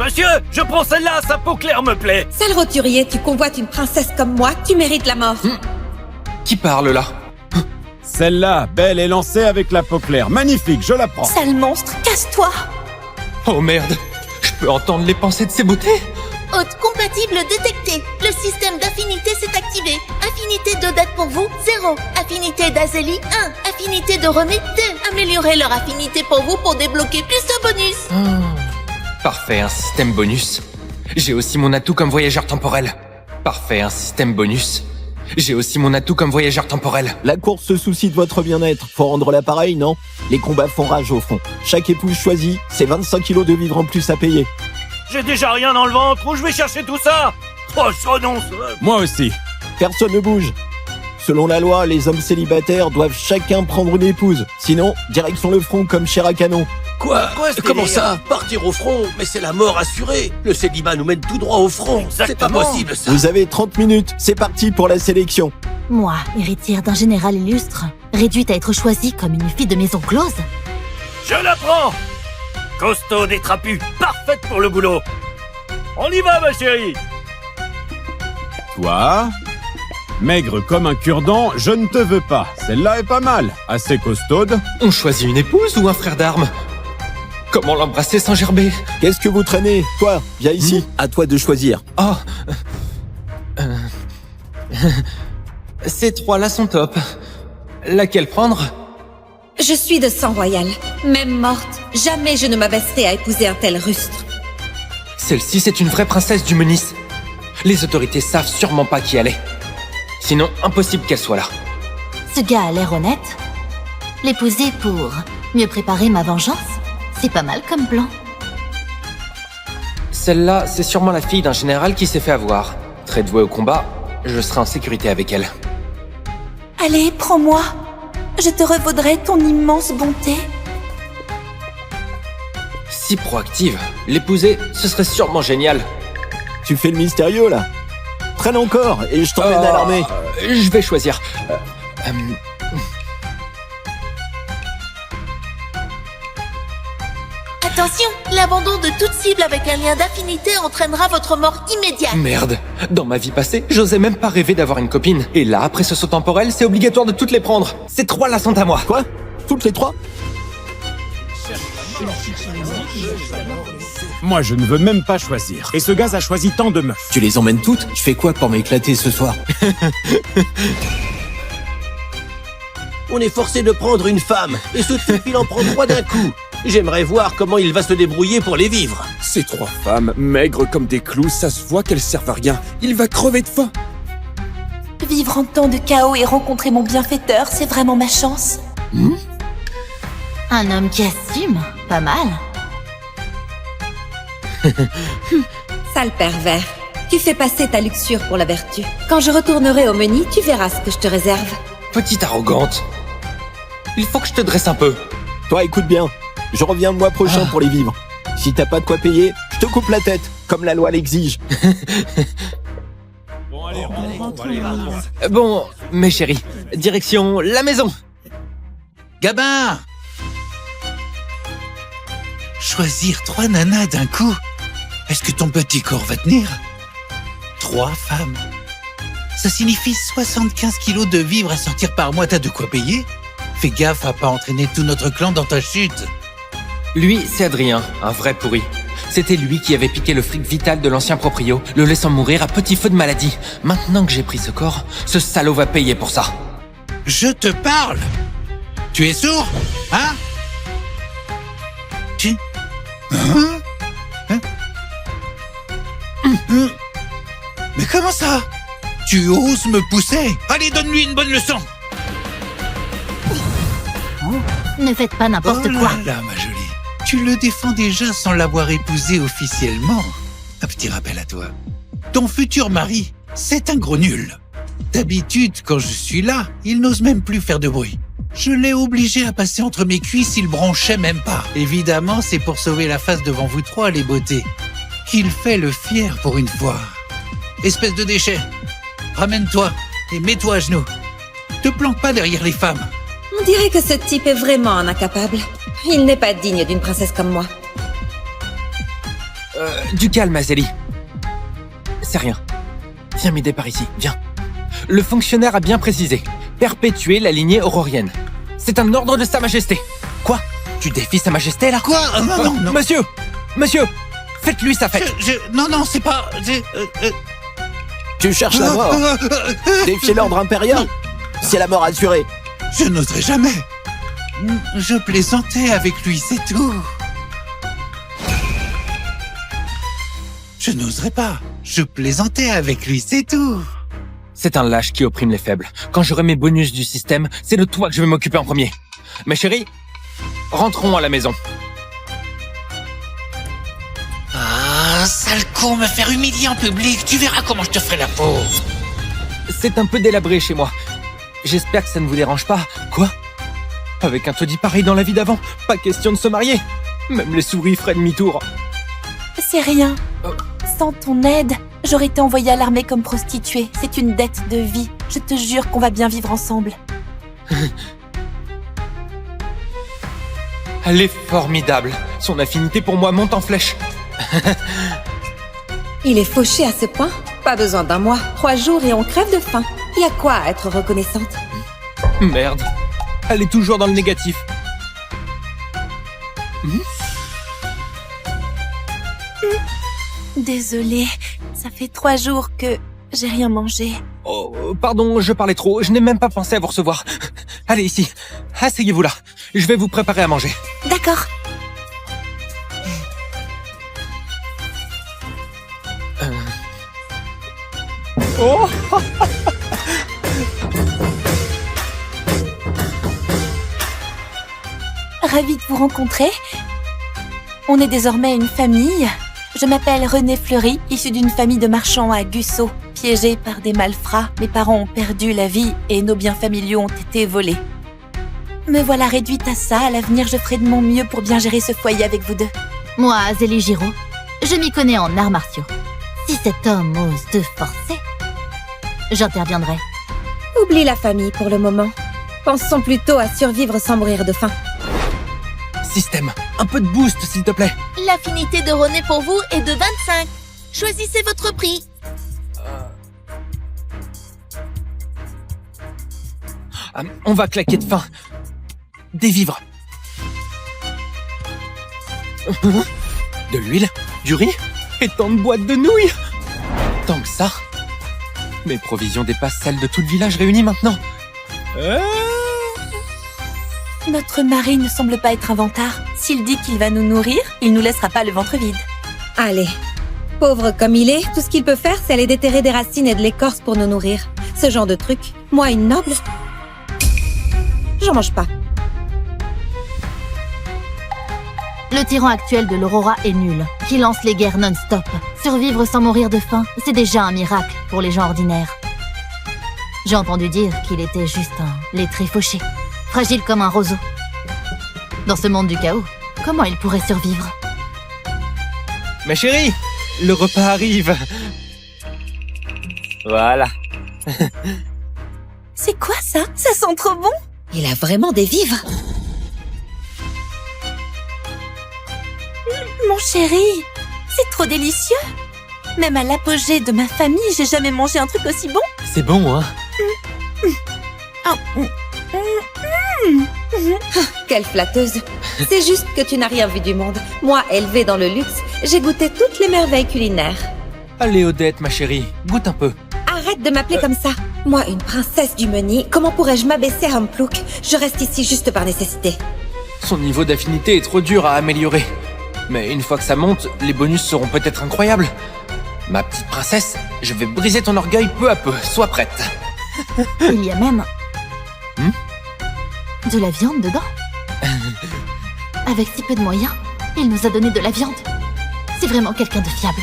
Monsieur, je prends celle-là, sa peau claire me plaît. Sale roturier, tu convoites une princesse comme moi, tu mérites la mort. Qui parle là? Celle-là, belle et lancée avec la peau claire. Magnifique, je la prends. Sale monstre, casse-toi. Oh merde, je peux entendre les pensées de ces beautés? Hôte compatible détecté. Le système d'affinité s'est activé. Affinité d'Odette pour vous, 0. Affinité d'Azélie, 1. Affinité de Romy, 2. Améliorez leur affinité pour vous pour débloquer plus de bonus. Parfait, un système bonus. J'ai aussi mon atout comme voyageur temporel. Parfait, un système bonus. J'ai aussi mon atout comme voyageur temporel. La course se soucie de votre bien-être. Faut rendre l'appareil, non? Les combats font rage au front. Chaque épouse choisie, c'est 25 kilos de vivres en plus à payer. J'ai déjà rien dans le ventre, où je vais chercher tout ça? Oh, je renonce. Moi aussi. Personne ne bouge. Selon la loi, les hommes célibataires doivent chacun prendre une épouse. Sinon, direction le front comme chair à canon. Quoi ce Comment délire? ça? Partir au front? Mais c'est la mort assurée. Le célibat nous mène tout droit au front. C'est pas Exactement. possible, ça. Vous avez 30 minutes, c'est parti pour la sélection. Moi, héritière d'un général illustre, réduite à être choisie comme une fille de maison close. Je la prends. Costaud des trapus, parfaite pour le boulot. On y va, ma chérie. Toi, maigre comme un cure-dent, je ne te veux pas. Celle-là est pas mal. Assez costaude. On choisit une épouse ou un frère d'armes? Comment l'embrasser sans gerber? Qu'est-ce que vous traînez? Toi, viens ici. À toi de choisir. Oh Ces trois-là sont top. Laquelle prendre? Je suis de sang royal. Même morte, jamais je ne m'abaisserai à épouser un tel rustre. Celle-ci, c'est une vraie princesse du Menis. Les autorités savent sûrement pas qui elle est. Sinon, impossible qu'elle soit là. Ce gars a l'air honnête. L'épouser pour mieux préparer ma vengeance, c'est pas mal comme plan. Celle-là, c'est sûrement la fille d'un général qui s'est fait avoir. Très douée au combat, je serai en sécurité avec elle. Allez, prends-moi. Je te revaudrai ton immense bonté. Si proactive, l'épouser, ce serait sûrement génial. Tu fais le mystérieux, là? Traîne encore, et je t'emmène à l'armée. Je vais choisir. Attention, l'abandon de toute cible avec un lien d'affinité entraînera votre mort immédiate. Merde. Dans ma vie passée, j'osais même pas rêver d'avoir une copine. Et là, après ce saut temporel, c'est obligatoire de toutes les prendre. Ces trois-là sont à moi. Quoi? Toutes les trois? Moi, je ne veux même pas choisir. Et ce gars a choisi tant de meufs. Tu les emmènes toutes? Je fais quoi pour m'éclater ce soir? On est forcé de prendre une femme, et ce type il en prend 3 d'un coup. J'aimerais voir comment il va se débrouiller pour les vivre. Ces trois femmes, maigres comme des clous, ça se voit qu'elles servent à rien. Il va crever de faim. Vivre en temps de chaos et rencontrer mon bienfaiteur, c'est vraiment ma chance. Un homme qui assume, pas mal. Sale pervers. Tu fais passer ta luxure pour la vertu. Quand je retournerai au Menis, tu verras ce que je te réserve. Petite arrogante. Il faut que je te dresse un peu. Toi, écoute bien. Je reviens le mois prochain pour les vivres. Si t'as pas de quoi payer, je te coupe la tête, comme la loi l'exige. Bon, allez, on va aller. Bon, mes chéris, direction la maison. Gabin! Choisir 3 nanas d'un coup? Est-ce que ton petit corps va tenir? 3 femmes. Ça signifie 75 kilos de vivres à sortir par mois, t'as de quoi payer? Fais gaffe à pas entraîner tout notre clan dans ta chute. Lui, c'est Adrien, un vrai pourri. C'était lui qui avait piqué le fric vital de l'ancien proprio, le laissant mourir à petit feu de maladie. Maintenant que j'ai pris ce corps, ce salaud va payer pour ça. Je te parle! Tu es sourd? Hein? Tu... Hein? Hein? Mais comment ça? Tu oses me pousser? Allez, donne-lui une bonne leçon! Ne faites pas n'importe Oh quoi. là là, ma jolie. Tu le défends déjà sans l'avoir épousé officiellement. Un petit rappel à toi. Ton futur mari, c'est un gros nul. D'habitude, quand je suis là, il n'ose même plus faire de bruit. Je l'ai obligé à passer entre mes cuisses, il bronchait même pas. Évidemment, c'est pour sauver la face devant vous trois, les beautés. Qu'il fait le fier pour une fois. Espèce de déchet. Ramène-toi et mets-toi à genoux. Te planque pas derrière les femmes. On dirait que ce type est vraiment un incapable. Il n'est pas digne d'une princesse comme moi. Du calme, Azélie. C'est rien. Viens m'aider par ici, viens. Le fonctionnaire a bien précisé. Perpétuer la lignée aurorienne. C'est un ordre de Sa Majesté. Quoi? Tu défies Sa Majesté, là? Quoi? Non, non. Monsieur! Monsieur! Faites-lui sa fête! Non, c'est pas... Tu cherches la mort. Défier l'ordre impérial. C'est la mort assurée. Je n'oserais jamais. Je plaisantais avec lui, c'est tout. Je n'oserais pas. Je plaisantais avec lui, c'est tout. C'est un lâche qui opprime les faibles. Quand j'aurai mes bonus du système, c'est de toi que je vais m'occuper en premier. Mais chérie, rentrons à la maison. Ah, sale con, me faire humilier en public. Tu verras comment je te ferai la peau. C'est un peu délabré chez moi. J'espère que ça ne vous dérange pas. Quoi? Avec un taudis pareil dans la vie d'avant, pas question de se marier. Même les souris feraient demi-tour. C'est rien. Sans ton aide, j'aurais été envoyée à l'armée comme prostituée. C'est une dette de vie. Je te jure qu'on va bien vivre ensemble. Elle est formidable. Son affinité pour moi monte en flèche. Il est fauché à ce point? Pas besoin d'un mois. 3 jours et on crève de faim. Y a quoi à être reconnaissante? Merde. Elle est toujours dans le négatif. Désolée, ça fait 3 jours que j'ai rien mangé. Oh, pardon, je parlais trop. Je n'ai même pas pensé à vous recevoir. Allez, ici. Asseyez-vous là. Je vais vous préparer à manger. D'accord. Oh. Ravie de vous rencontrer. On est désormais une famille. Je m'appelle Renée Fleury, issue d'une famille de marchands à Gusso. Piégés par des malfrats, mes parents ont perdu la vie et nos biens familiaux ont été volés. Me voilà réduite à ça. À l'avenir, je ferai de mon mieux pour bien gérer ce foyer avec vous deux. Moi, Azélie Giraud, je m'y connais en arts martiaux. Si cet homme ose te forcer, j'interviendrai. Oublie la famille pour le moment. Pensons plutôt à survivre sans mourir de faim. Système, un peu de boost, s'il te plaît. L'affinité de René pour vous est de 25. Choisissez votre prix. On va claquer de faim. Des vivres. De l'huile, du riz et tant de boîtes de nouilles. Tant que ça. Mes provisions dépassent celles de tout le village réuni maintenant. Notre mari ne semble pas être un vantard. S'il dit qu'il va nous nourrir, il nous laissera pas le ventre vide. Allez. Pauvre comme il est, tout ce qu'il peut faire, c'est aller déterrer des racines et de l'écorce pour nous nourrir. Ce genre de truc. Moi, une noble, j'en mange pas. Le tyran actuel de l'Aurora est nul, qui lance les guerres non-stop. Survivre sans mourir de faim, c'est déjà un miracle pour les gens ordinaires. J'ai entendu dire qu'il était juste un lettré fauché, fragile comme un roseau. Dans ce monde du chaos, comment il pourrait survivre? Ma chérie, le repas arrive. Voilà. C'est quoi ça? Ça sent trop bon! Il a vraiment des vivres. Mon chéri, c'est trop délicieux. Même à l'apogée de ma famille, j'ai jamais mangé un truc aussi bon. C'est bon, hein? Quelle flatteuse. C'est juste que tu n'as rien vu du monde. Moi, élevée dans le luxe, j'ai goûté toutes les merveilles culinaires. Allez, Odette, ma chérie, goûte un peu. Arrête de m'appeler comme ça. Moi, une princesse du Meni, comment pourrais-je m'abaisser à un plouc? Je reste ici juste par nécessité. Son niveau d'affinité est trop dur à améliorer. Mais une fois que ça monte, les bonus seront peut-être incroyables. Ma petite princesse, je vais briser ton orgueil peu à peu. Sois prête. Il y a même... de la viande dedans. Avec si peu de moyens, il nous a donné de la viande. C'est vraiment quelqu'un de fiable.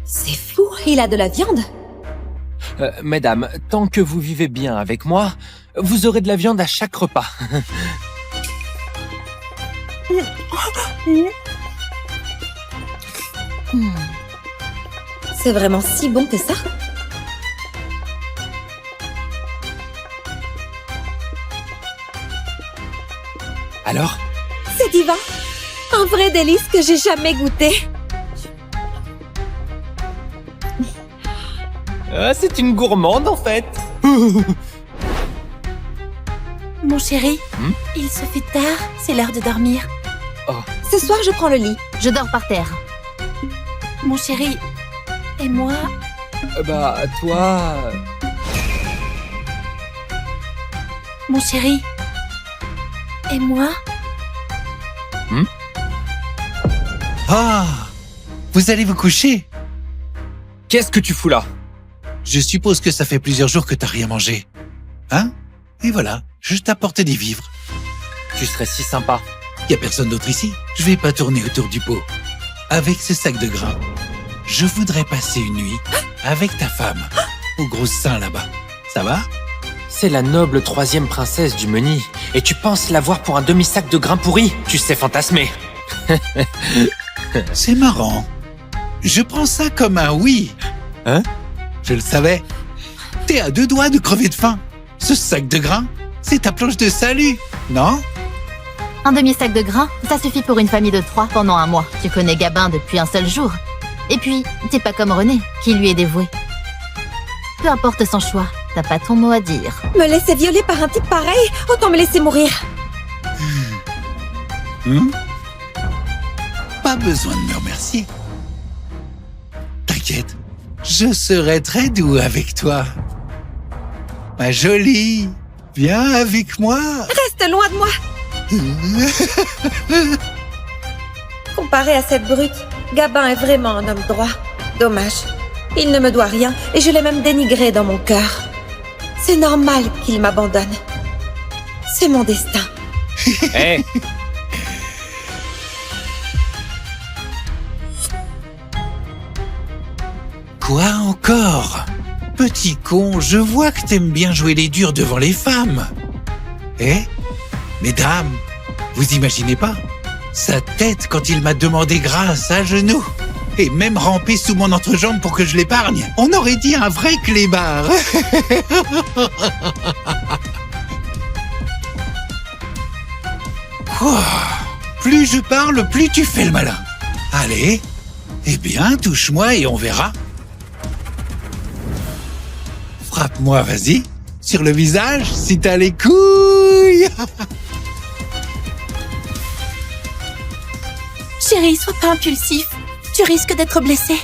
C'est fou, il a de la viande. Mesdames, tant que vous vivez bien avec moi, vous aurez de la viande à chaque repas. C'est vraiment si bon que ça? Alors? C'est divin. Un vrai délice que j'ai jamais goûté. Ah, c'est une gourmande en fait. Mon chéri, il se fait tard, c'est l'heure de dormir. Ce soir, je prends le lit. Je dors par terre. Mon chéri, et moi, Bah, toi... mon chéri, et moi. Ah, vous allez vous coucher? Qu'est-ce que tu fous là? Je suppose que ça fait plusieurs jours que t'as rien mangé. Hein? Et voilà, je t'apporte des vivres. Tu serais si sympa. Y a personne d'autre ici. Je vais pas tourner autour du pot. Avec ce sac de grains, je voudrais passer une nuit avec ta femme, au gros sein là-bas. Ça va? C'est la noble 3e princesse du Meni. Et tu penses l'avoir pour un demi-sac de grains pourris? Tu sais fantasmer. C'est marrant. Je prends ça comme un oui. Hein? Je le savais. T'es à 2 doigts de crever de faim. Ce sac de grains, c'est ta planche de salut, non? Un demi-sac de grains, ça suffit pour une famille de 3 pendant un mois. Tu connais Gabin depuis un seul jour. Et puis, t'es pas comme René, qui lui est dévoué. Peu importe son choix, t'as pas ton mot à dire. Me laisser violer par un type pareil, autant me laisser mourir. Pas besoin de me remercier. T'inquiète, je serai très doux avec toi. Ma jolie, viens avec moi. Reste loin de moi. Comparé à cette brute, Gabin est vraiment un homme droit. Dommage. Il ne me doit rien et je l'ai même dénigré dans mon cœur. C'est normal qu'il m'abandonne. C'est mon destin. Hé, Quoi encore? Petit con, je vois que t'aimes bien jouer les durs devant les femmes. Eh? Mesdames, vous imaginez pas? Sa tête quand il m'a demandé grâce à genoux. Et même rampé sous mon entrejambe pour que je l'épargne. On aurait dit un vrai clébard. Quoi? Plus je parle, plus tu fais le malin. Allez, eh bien, touche-moi et on verra. Frappe-moi, vas-y. Sur le visage, si t'as les couilles. Chéri, sois pas impulsif. Tu risques d'être blessé.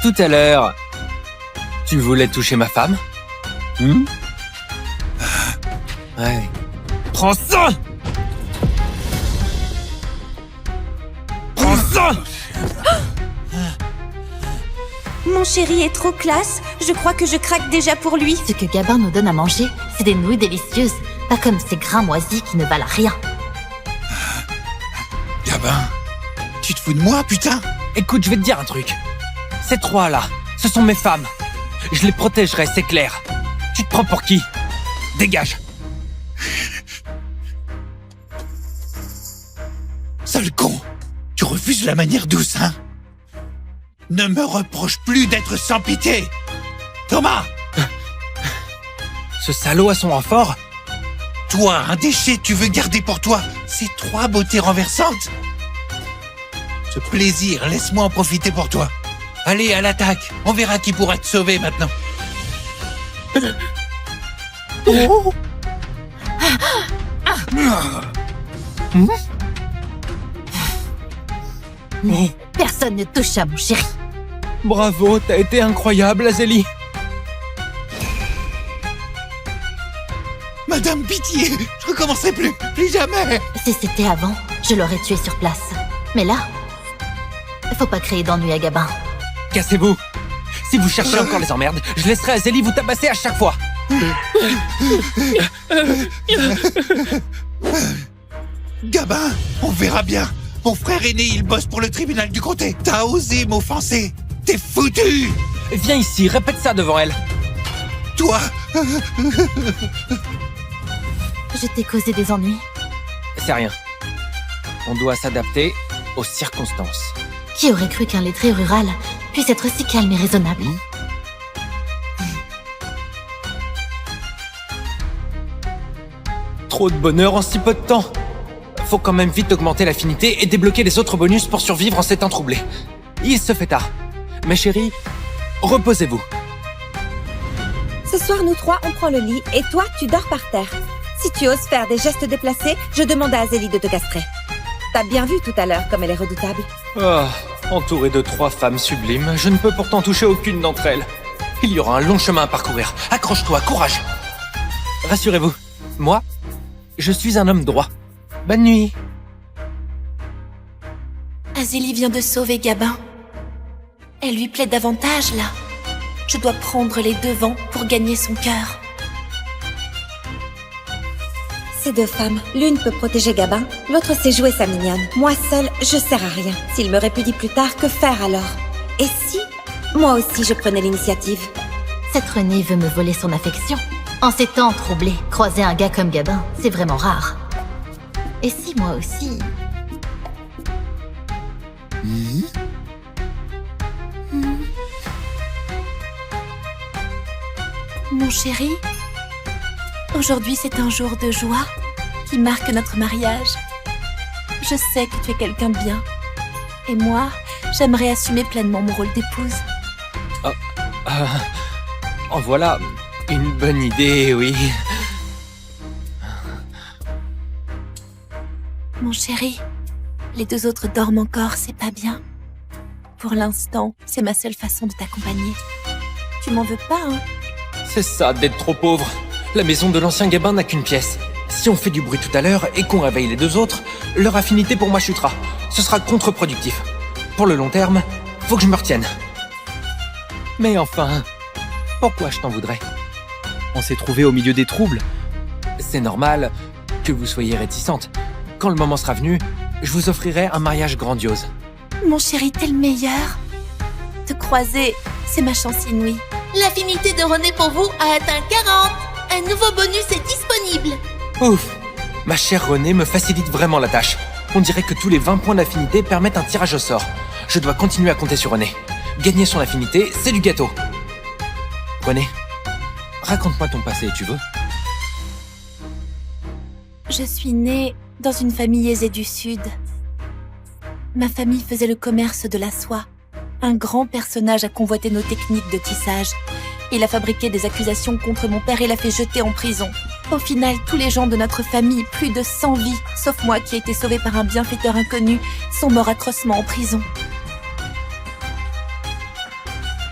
tout à l'heure, tu voulais toucher ma femme? Ouais. Prends ça! Prends ça! Mon chéri est trop classe. Je crois que je craque déjà pour lui. Ce que Gabin nous donne à manger, c'est des nouilles délicieuses, pas comme ces grains moisis qui ne valent rien. Gabin, tu te fous de moi, putain? Écoute, je vais te dire un truc. Ces trois-là, ce sont mes femmes. Je les protégerai, c'est clair. Tu te prends pour qui? Dégage. Sale con, tu refuses la manière douce, hein? Ne me reproche plus d'être sans pitié. Thomas! Ce salaud a son renfort? Toi, un déchet tu veux garder pour toi. Ces trois beautés renversantes. Ce plaisir, laisse-moi en profiter pour toi. Allez, à l'attaque. On verra qui pourra te sauver maintenant. Oh. Mais personne ne touche à mon chéri. Bravo, t'as été incroyable, Azélie. Madame, pitié, je recommencerai plus jamais. Si c'était avant, je l'aurais tué sur place. Mais là, faut pas créer d'ennui à Gabin. Cassez-vous. Si vous cherchez encore les emmerdes, je laisserai Azélie vous tabasser à chaque fois. Gabin, on verra bien. Mon frère aîné, il bosse pour le tribunal du comté. T'as osé m'offenser. T'es foutu. Viens ici, répète ça devant elle. Toi. Je t'ai causé des ennuis. C'est rien. On doit s'adapter aux circonstances. Qui aurait cru qu'un lettré rural puisse être si calme et raisonnable? Trop de bonheur en si peu de temps. Faut quand même vite augmenter l'affinité et débloquer les autres bonus pour survivre en ces temps troublés. Il se fait tard. Mes chéris, reposez-vous. Ce soir, nous trois, on prend le lit et toi, tu dors par terre. Si tu oses faire des gestes déplacés, je demande à Azélie de te castrer. T'as bien vu tout à l'heure comme elle est redoutable. Ah, entouré de 3 femmes sublimes, je ne peux pourtant toucher aucune d'entre elles. Il y aura un long chemin à parcourir. Accroche-toi, courage. Rassurez-vous, moi, je suis un homme droit. Bonne nuit. Azélie vient de sauver Gabin. Elle lui plaît davantage, là. Je dois prendre les devants pour gagner son cœur. Ces 2 femmes, l'une peut protéger Gabin, l'autre sait jouer sa mignonne. Moi seule, je sers à rien. S'il me répudie plus tard, que faire alors? Et si moi aussi je prenais l'initiative? Cette Renée veut me voler son affection. En ces temps troublés, croiser un gars comme Gabin, c'est vraiment rare. Et si moi aussi... Mon chéri, aujourd'hui c'est un jour de joie qui marque notre mariage. Je sais que tu es quelqu'un de bien. Et moi, j'aimerais assumer pleinement mon rôle d'épouse. En voilà une bonne idée, oui. Mon chéri, les 2 autres dorment encore, c'est pas bien. Pour l'instant, c'est ma seule façon de t'accompagner. Tu m'en veux pas, hein? C'est ça d'être trop pauvre. La maison de l'ancien Gabin n'a qu'une pièce. Si on fait du bruit tout à l'heure et qu'on réveille les 2 autres, leur affinité pour moi chutera. Ce sera contre-productif. Pour le long terme, faut que je me retienne. Mais enfin, pourquoi je t'en voudrais? On s'est trouvés au milieu des troubles. C'est normal que vous soyez réticente. Quand le moment sera venu, je vous offrirai un mariage grandiose. Mon chéri, t'es le meilleur. Te croiser, c'est ma chance inouïe. L'affinité de Renée pour vous a atteint 40. Un nouveau bonus est disponible. Ouf! Ma chère Renée me facilite vraiment la tâche. On dirait que tous les 20 points d'affinité permettent un tirage au sort. Je dois continuer à compter sur Renée. Gagner son affinité, c'est du gâteau. Renée, raconte-moi ton passé, tu veux? Je suis née dans une famille aisée du Sud. Ma famille faisait le commerce de la soie. Un grand personnage a convoité nos techniques de tissage. Il a fabriqué des accusations contre mon père et l'a fait jeter en prison. Au final, tous les gens de notre famille, plus de 100 vies, sauf moi qui ai été sauvée par un bienfaiteur inconnu, sont morts atrocement en prison.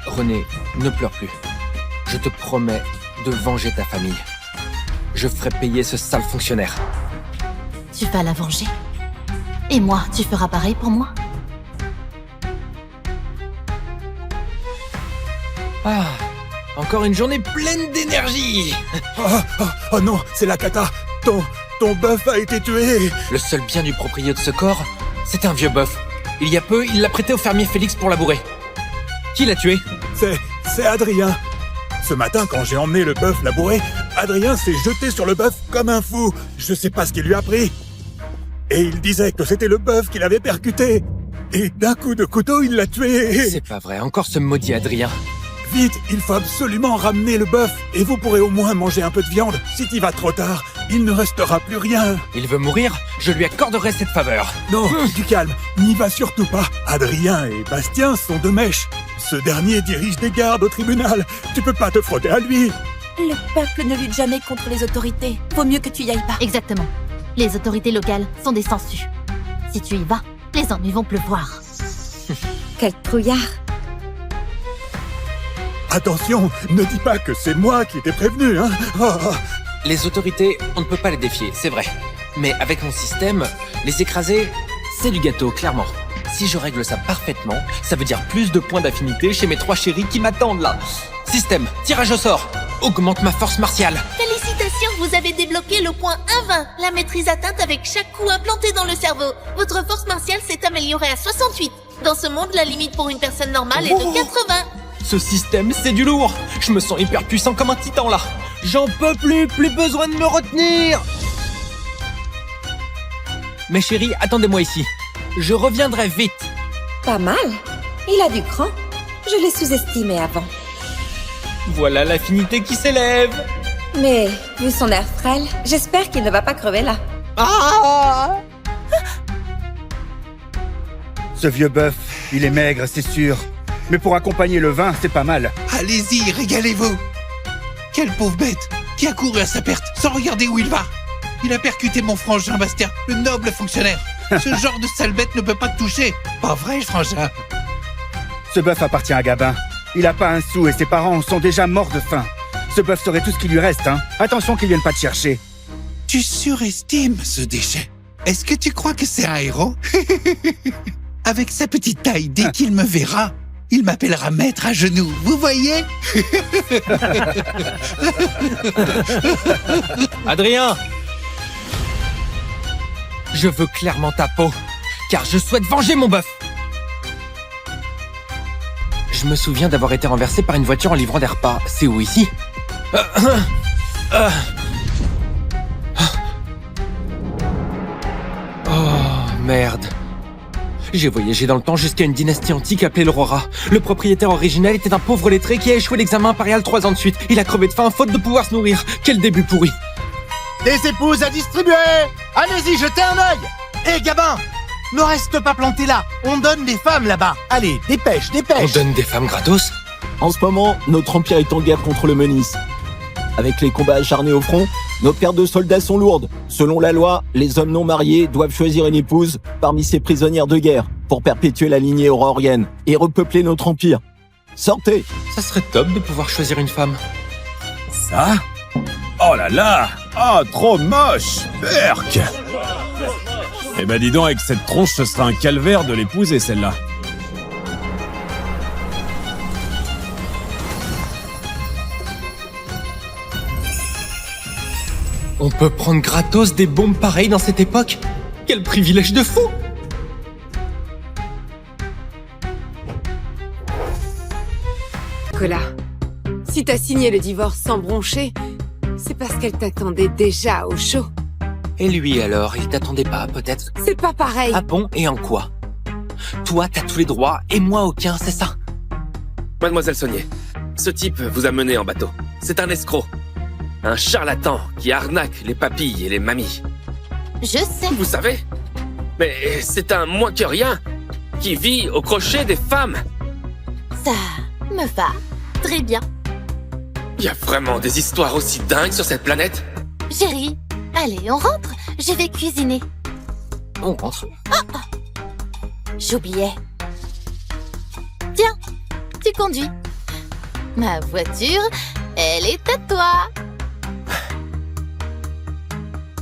Renée, ne pleure plus. Je te promets de venger ta famille. Je ferai payer ce sale fonctionnaire. Tu vas la venger. Et moi, tu feras pareil pour moi? Ah, encore une journée pleine d'énergie. Oh non, c'est la cata. Ton bœuf a été tué. Le seul bien du propriétaire de ce corps, c'est un vieux bœuf. Il y a peu, il l'a prêté au fermier Félix pour labourer. Qui l'a tué? C'est Adrien. Ce matin, quand j'ai emmené le bœuf labourer, Adrien s'est jeté sur le bœuf comme un fou. Je sais pas ce qu'il lui a pris. Et il disait que c'était le bœuf qui l'avait percuté. Et d'un coup de couteau, il l'a tué. C'est pas vrai, encore ce maudit Adrien. Vite, il faut absolument ramener le bœuf. Et vous pourrez au moins manger un peu de viande. Si t'y vas trop tard, il ne restera plus rien. Il veut mourir, je lui accorderai cette faveur. Non, du calme, n'y va surtout pas. Adrien et Bastien sont de mèche. Ce dernier dirige des gardes au tribunal. Tu peux pas te frotter à lui. Le peuple ne lutte jamais contre les autorités. Vaut mieux que tu y ailles pas. Exactement. Les autorités locales sont des sangsues. Si tu y vas, les ennuis vont pleuvoir. Quel trouillard! Attention, ne dis pas que c'est moi qui t'ai prévenu, hein. Les autorités, on ne peut pas les défier, c'est vrai. Mais avec mon système, les écraser, c'est du gâteau, clairement. Si je règle ça parfaitement, ça veut dire plus de points d'affinité chez mes 3 chéris qui m'attendent là. Système, tirage au sort, augmente ma force martiale. Félicitations, vous avez débloqué le point 1-20, la maîtrise atteinte avec chaque coup implanté dans le cerveau. Votre force martiale s'est améliorée à 68. Dans ce monde, la limite pour une personne normale est de 80. Ce système, c'est du lourd. Je me sens hyper puissant comme un titan là. J'en peux plus besoin de me retenir. Mes chéris, attendez-moi ici. Je reviendrai vite. Pas mal. Il a du cran. Je l'ai sous-estimé avant. Voilà l'affinité qui s'élève. Mais, vu son air frêle, j'espère qu'il ne va pas crever là. Ce vieux bœuf, il est maigre, c'est sûr. Mais pour accompagner le vin, c'est pas mal. Allez-y, régalez-vous. Quelle pauvre bête qui a couru à sa perte sans regarder où il va. Il a percuté mon frangin Bastien, le noble fonctionnaire. Ce genre de sale bête ne peut pas te toucher. Pas vrai, frangin? Ce bœuf appartient à Gabin. Il a pas un sou et ses parents sont déjà morts de faim. Ce bœuf serait tout ce qui lui reste, hein. Attention qu'il vienne pas te chercher. Tu surestimes ce déchet. Est-ce que tu crois que c'est un héros? Avec sa petite taille, dès qu'il me verra, il m'appellera maître à genoux. Vous voyez? Adrien! Je veux clairement ta peau, car je souhaite venger mon bœuf. Je me souviens d'avoir été renversé par une voiture en livrant des repas. C'est où ici? Oh, merde. J'ai voyagé dans le temps jusqu'à une dynastie antique appelée l'Aurora. Le propriétaire originel était un pauvre lettré qui a échoué l'examen impérial 3 ans de suite. Il a crevé de faim faute de pouvoir se nourrir. Quel début pourri. Des épouses à distribuer! Allez-y, jetez un œil! Hé, Gabin! Ne reste pas planté là! On donne des femmes là-bas! Allez, dépêche, On dépêche! donne des femmes gratos? En ce moment, notre empire est en guerre contre le Menis. Avec les combats acharnés au front, nos pertes de soldats sont lourdes. Selon la loi, les hommes non mariés doivent choisir une épouse parmi ces prisonnières de guerre pour perpétuer la lignée aurorienne et repeupler notre empire. Sortez! Ça serait top de pouvoir choisir une femme. Ça? Oh là là! Ah, trop moche! Berk! Eh ben dis donc, avec cette tronche, ce sera un calvaire de l'épouser, celle-là. On peut prendre gratos des bombes pareilles dans cette époque? Quel privilège de fou! Nicolas, si t'as signé le divorce sans broncher, c'est parce qu'elle t'attendait déjà au chaud. Et lui alors, il t'attendait pas, peut-être? C'est pas pareil. Ah bon? Et en quoi? Toi, t'as tous les droits, et moi aucun, c'est ça? Mademoiselle Saunier, ce type vous a mené en bateau. C'est un escroc. Un charlatan qui arnaque les papilles et les mamies. Je sais. Vous savez? Mais c'est un moins que rien qui vit au crochet des femmes. Ça me va très bien. Il y a vraiment des histoires aussi dingues sur cette planète? Chérie, allez, on rentre. Je vais cuisiner. On rentre. Oh, j'oubliais. Tiens, tu conduis. Ma voiture, elle est à toi.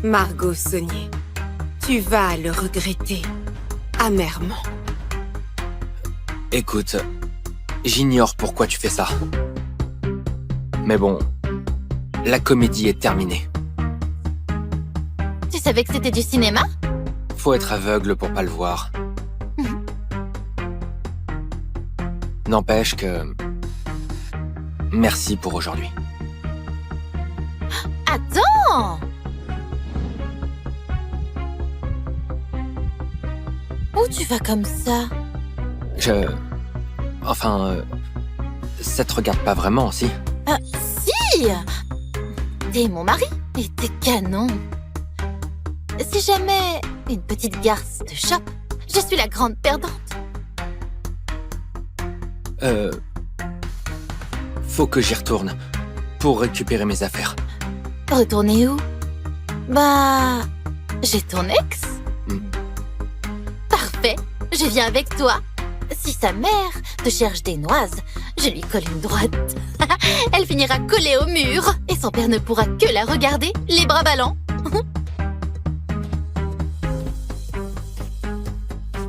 Margot Saunier, tu vas le regretter amèrement. Écoute, j'ignore pourquoi tu fais ça. Mais bon, la comédie est terminée. Tu savais que c'était du cinéma? Faut être aveugle pour pas le voir. N'empêche que... Merci pour aujourd'hui. Attends! Où tu vas comme ça? Ça te regarde pas vraiment, si? Si! T'es mon mari et t'es canon. Si jamais une petite garce te chope, je suis la grande perdante. Faut que j'y retourne pour récupérer mes affaires. Retourner où? Bah... j'ai ton ex. Parfait, je viens avec toi. Si sa mère te cherche des noises, je lui colle une droite. Elle finira collée au mur et son père ne pourra que la regarder, les bras ballants.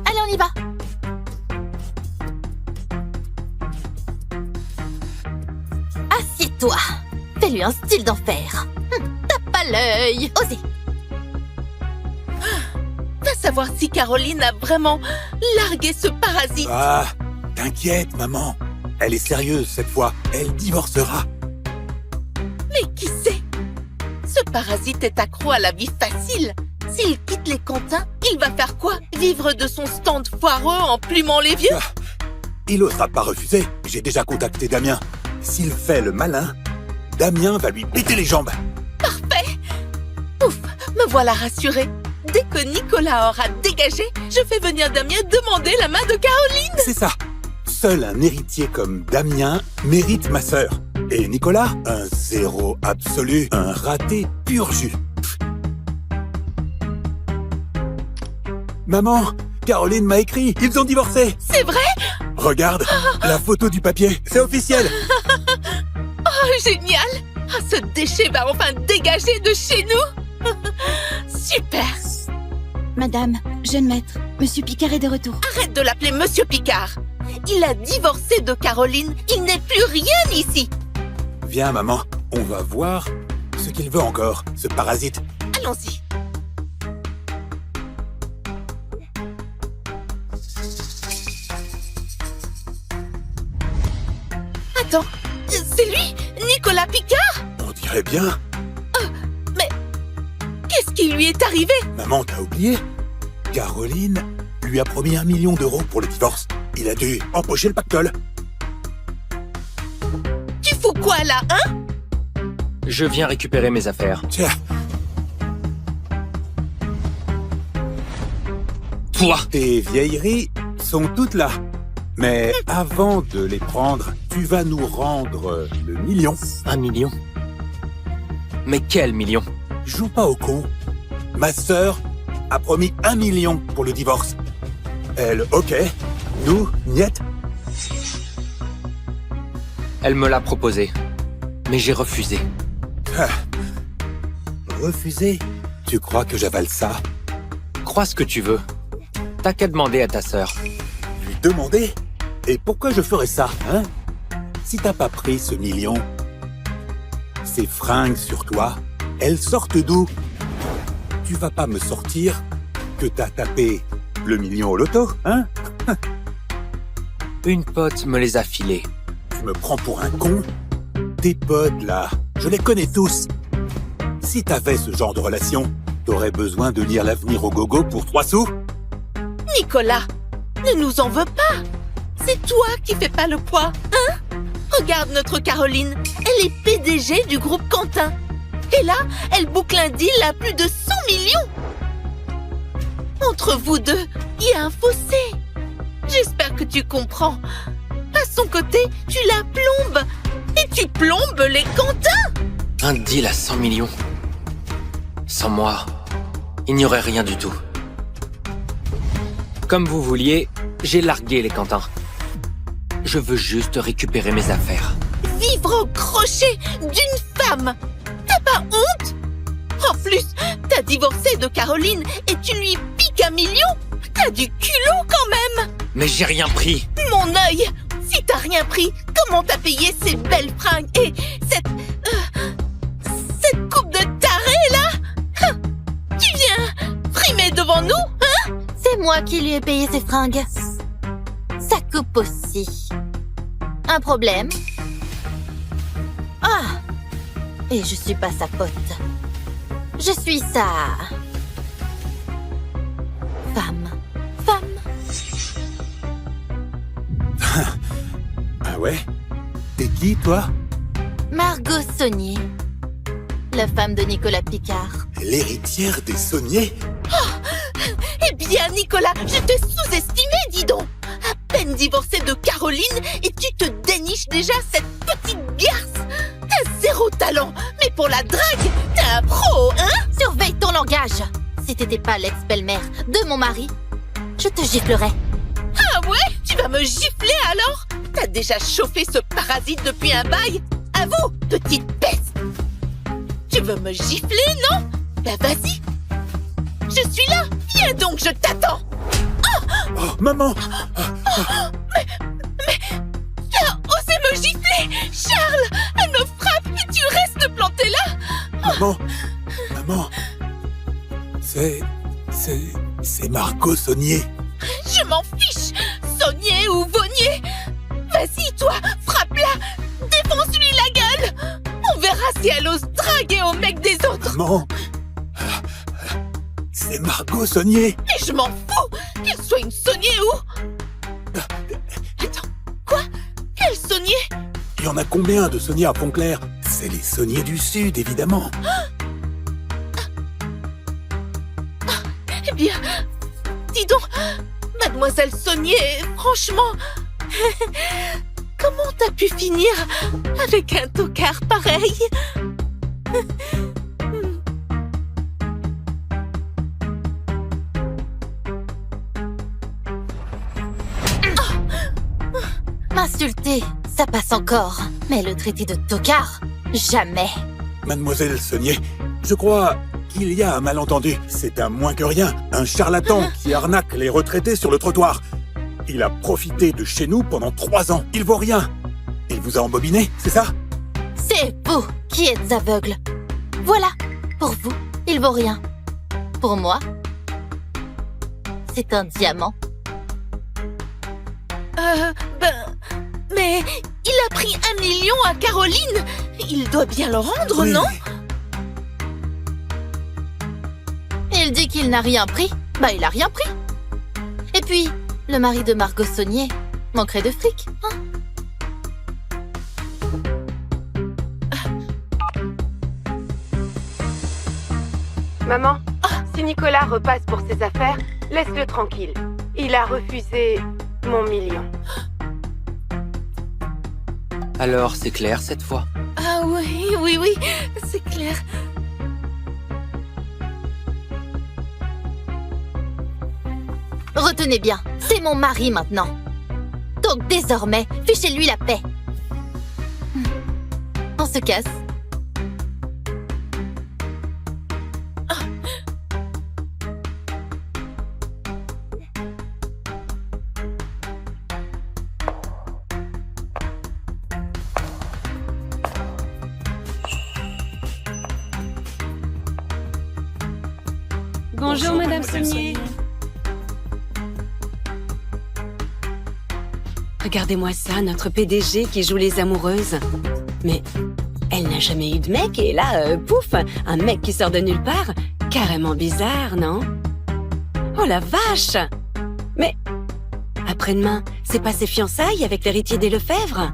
Allez, on y va. Assieds-toi. Fais-lui un style d'enfer. Tape pas l'œil. Osez. Va savoir si Caroline a vraiment largué ce parasite. Ah, t'inquiète, maman. Elle est sérieuse cette fois. Elle divorcera. Mais qui sait? Ce parasite est accro à la vie facile. S'il quitte les cantins, il va faire quoi? Vivre de son stand foireux en plumant les vieux? Il osera pas refuser. J'ai déjà contacté Damien. S'il fait le malin, Damien va lui péter les jambes. Parfait. Ouf, me voilà rassurée. Dès que Nicolas aura dégagé, je fais venir Damien demander la main de Caroline. C'est ça. Seul un héritier comme Damien mérite ma sœur. Et Nicolas, un zéro absolu, un raté pur jus. Maman, Caroline m'a écrit, ils ont divorcé. C'est vrai? Regarde, la photo du papier, c'est officiel. Oh, génial. Ah, ce déchet va enfin dégager de chez nous. Super. Madame, jeune maître, Monsieur Picard est de retour. Arrête de l'appeler Monsieur Picard. Il a divorcé de Caroline. Il n'est plus rien ici. Viens, maman, on va voir ce qu'il veut encore, ce parasite. Allons-y. Attends, c'est lui, Nicolas Picard? On dirait bien. Mais qu'est-ce qui lui est arrivé? Maman, t'as oublié? Caroline lui a promis 1 million d'euros pour le divorce. Il a dû empocher le pactole. Tu fous quoi là, hein? Je viens récupérer mes affaires. Tiens. Toi! Tes vieilleries sont toutes là. Mais avant de les prendre, tu vas nous rendre le million. 1 million? Mais quel million? Joue pas au con. Ma sœur a promis 1 million pour le divorce. Elle, ok. Nous, niet. Elle me l'a proposé. Mais j'ai refusé. Ah. Refusé? Tu crois que j'avale ça? Crois ce que tu veux. T'as qu'à demander à ta sœur. Lui demander? Et pourquoi je ferais ça, hein? Si t'as pas pris ce million, ces fringues sur toi, elles sortent d'où? Tu vas pas me sortir que t'as tapé le million au loto, hein? Une pote me les a filés. Tu me prends pour un con? Tes potes, là, je les connais tous. Si t'avais ce genre de relation, t'aurais besoin de lire l'avenir au gogo pour 3 sous? Nicolas, ne nous en veux pas. C'est toi qui fais pas le poids, hein? Regarde notre Caroline, elle est PDG du groupe Quentin. Et là, elle boucle un deal à plus de 100 millions. Entre vous deux, il y a un fossé. J'espère que tu comprends. À son côté, tu la plombes. Et tu plombes les Quentins. Un deal à 100 millions. Sans moi, il n'y aurait rien du tout. Comme vous vouliez, j'ai largué les Quentins. Je veux juste récupérer mes affaires. Vivre au crochet d'une femme. T'as pas honte? En plus, t'as divorcé de Caroline et tu lui piques 1 million. T'as du culot quand même. Mais j'ai rien pris. Mon œil! Si t'as rien pris, comment t'as payé ces belles fringues et cette coupe de taré là? Tu viens frimer devant nous, hein? C'est moi qui lui ai payé ses fringues. Sa coupe aussi. Un problème? Ah! Et je suis pas sa pote. Je suis sa... femme. Ah ouais? T'es qui, toi? Margot Saunier. La femme de Nicolas Picard. L'héritière des Saunier? Eh bien, Nicolas, je t'ai sous-estimé, dis donc. À peine divorcé de Caroline et tu te déniches déjà cette petite garce. T'as zéro talent, mais pour la drague, t'es un pro, hein? Surveille ton langage. Si t'étais pas l'ex-belle-mère de mon mari, je te giflerais. Ah ouais? Tu vas me gifler alors? T'as déjà chauffé ce parasite depuis un bail? Avoue, petite peste. Tu veux me gifler, non? Ben vas-y. Je suis là. Viens donc, je t'attends. Oh, maman! Mais t'as osé me gifler! Charles! Elle me frappe et tu restes planté là! Maman! C'est Margot Saunier. Je m'en fiche! Saunier ou Vaunier! Vas-y, toi! Frappe-la! Défonce-lui la gueule! On verra si elle ose draguer au mec des autres! Maman! C'est Margot Saunier! Mais je m'en fous! Qu'elle soit une Saunier ou... Attends, quoi? Quelle Saunier? Il y en a combien de Saunier à Pont-Clair? c'est les Saunier du Sud, évidemment. Eh bien, dis donc, Mademoiselle Saunier, franchement, comment t'as pu finir avec un tocard pareil? M'insulter, ça passe encore. Mais le traité de tocard, jamais. Mademoiselle Saunier, je crois qu'il y a un malentendu. C'est un moins que rien, un charlatan qui arnaque les retraités sur le trottoir. Il a profité de chez nous pendant 3 ans. Il vaut rien. Il vous a embobiné, c'est ça? C'est vous qui êtes aveugle. Voilà, pour vous, il vaut rien. Pour moi, c'est un diamant. Mais il a pris 1 million à Caroline. Il doit bien le rendre, Oui. non? Il dit qu'il n'a rien pris. Bah, il a rien pris. Et puis, le mari de Margot Saunier manquerait de fric, hein? Maman, si Nicolas repasse pour ses affaires, laisse-le tranquille. Il a refusé mon million. Alors, c'est clair cette fois? Ah oui, c'est clair. Retenez bien, c'est mon mari maintenant. Donc désormais, fichez-lui la paix. On se casse. Bonjour, Madame Saunier. Regardez-moi ça, notre PDG qui joue les amoureuses. Mais elle n'a jamais eu de mec et là, pouf, un mec qui sort de nulle part. Carrément bizarre, non? Oh la vache! Mais après-demain, c'est pas ses fiançailles avec l'héritier des Lefebvre?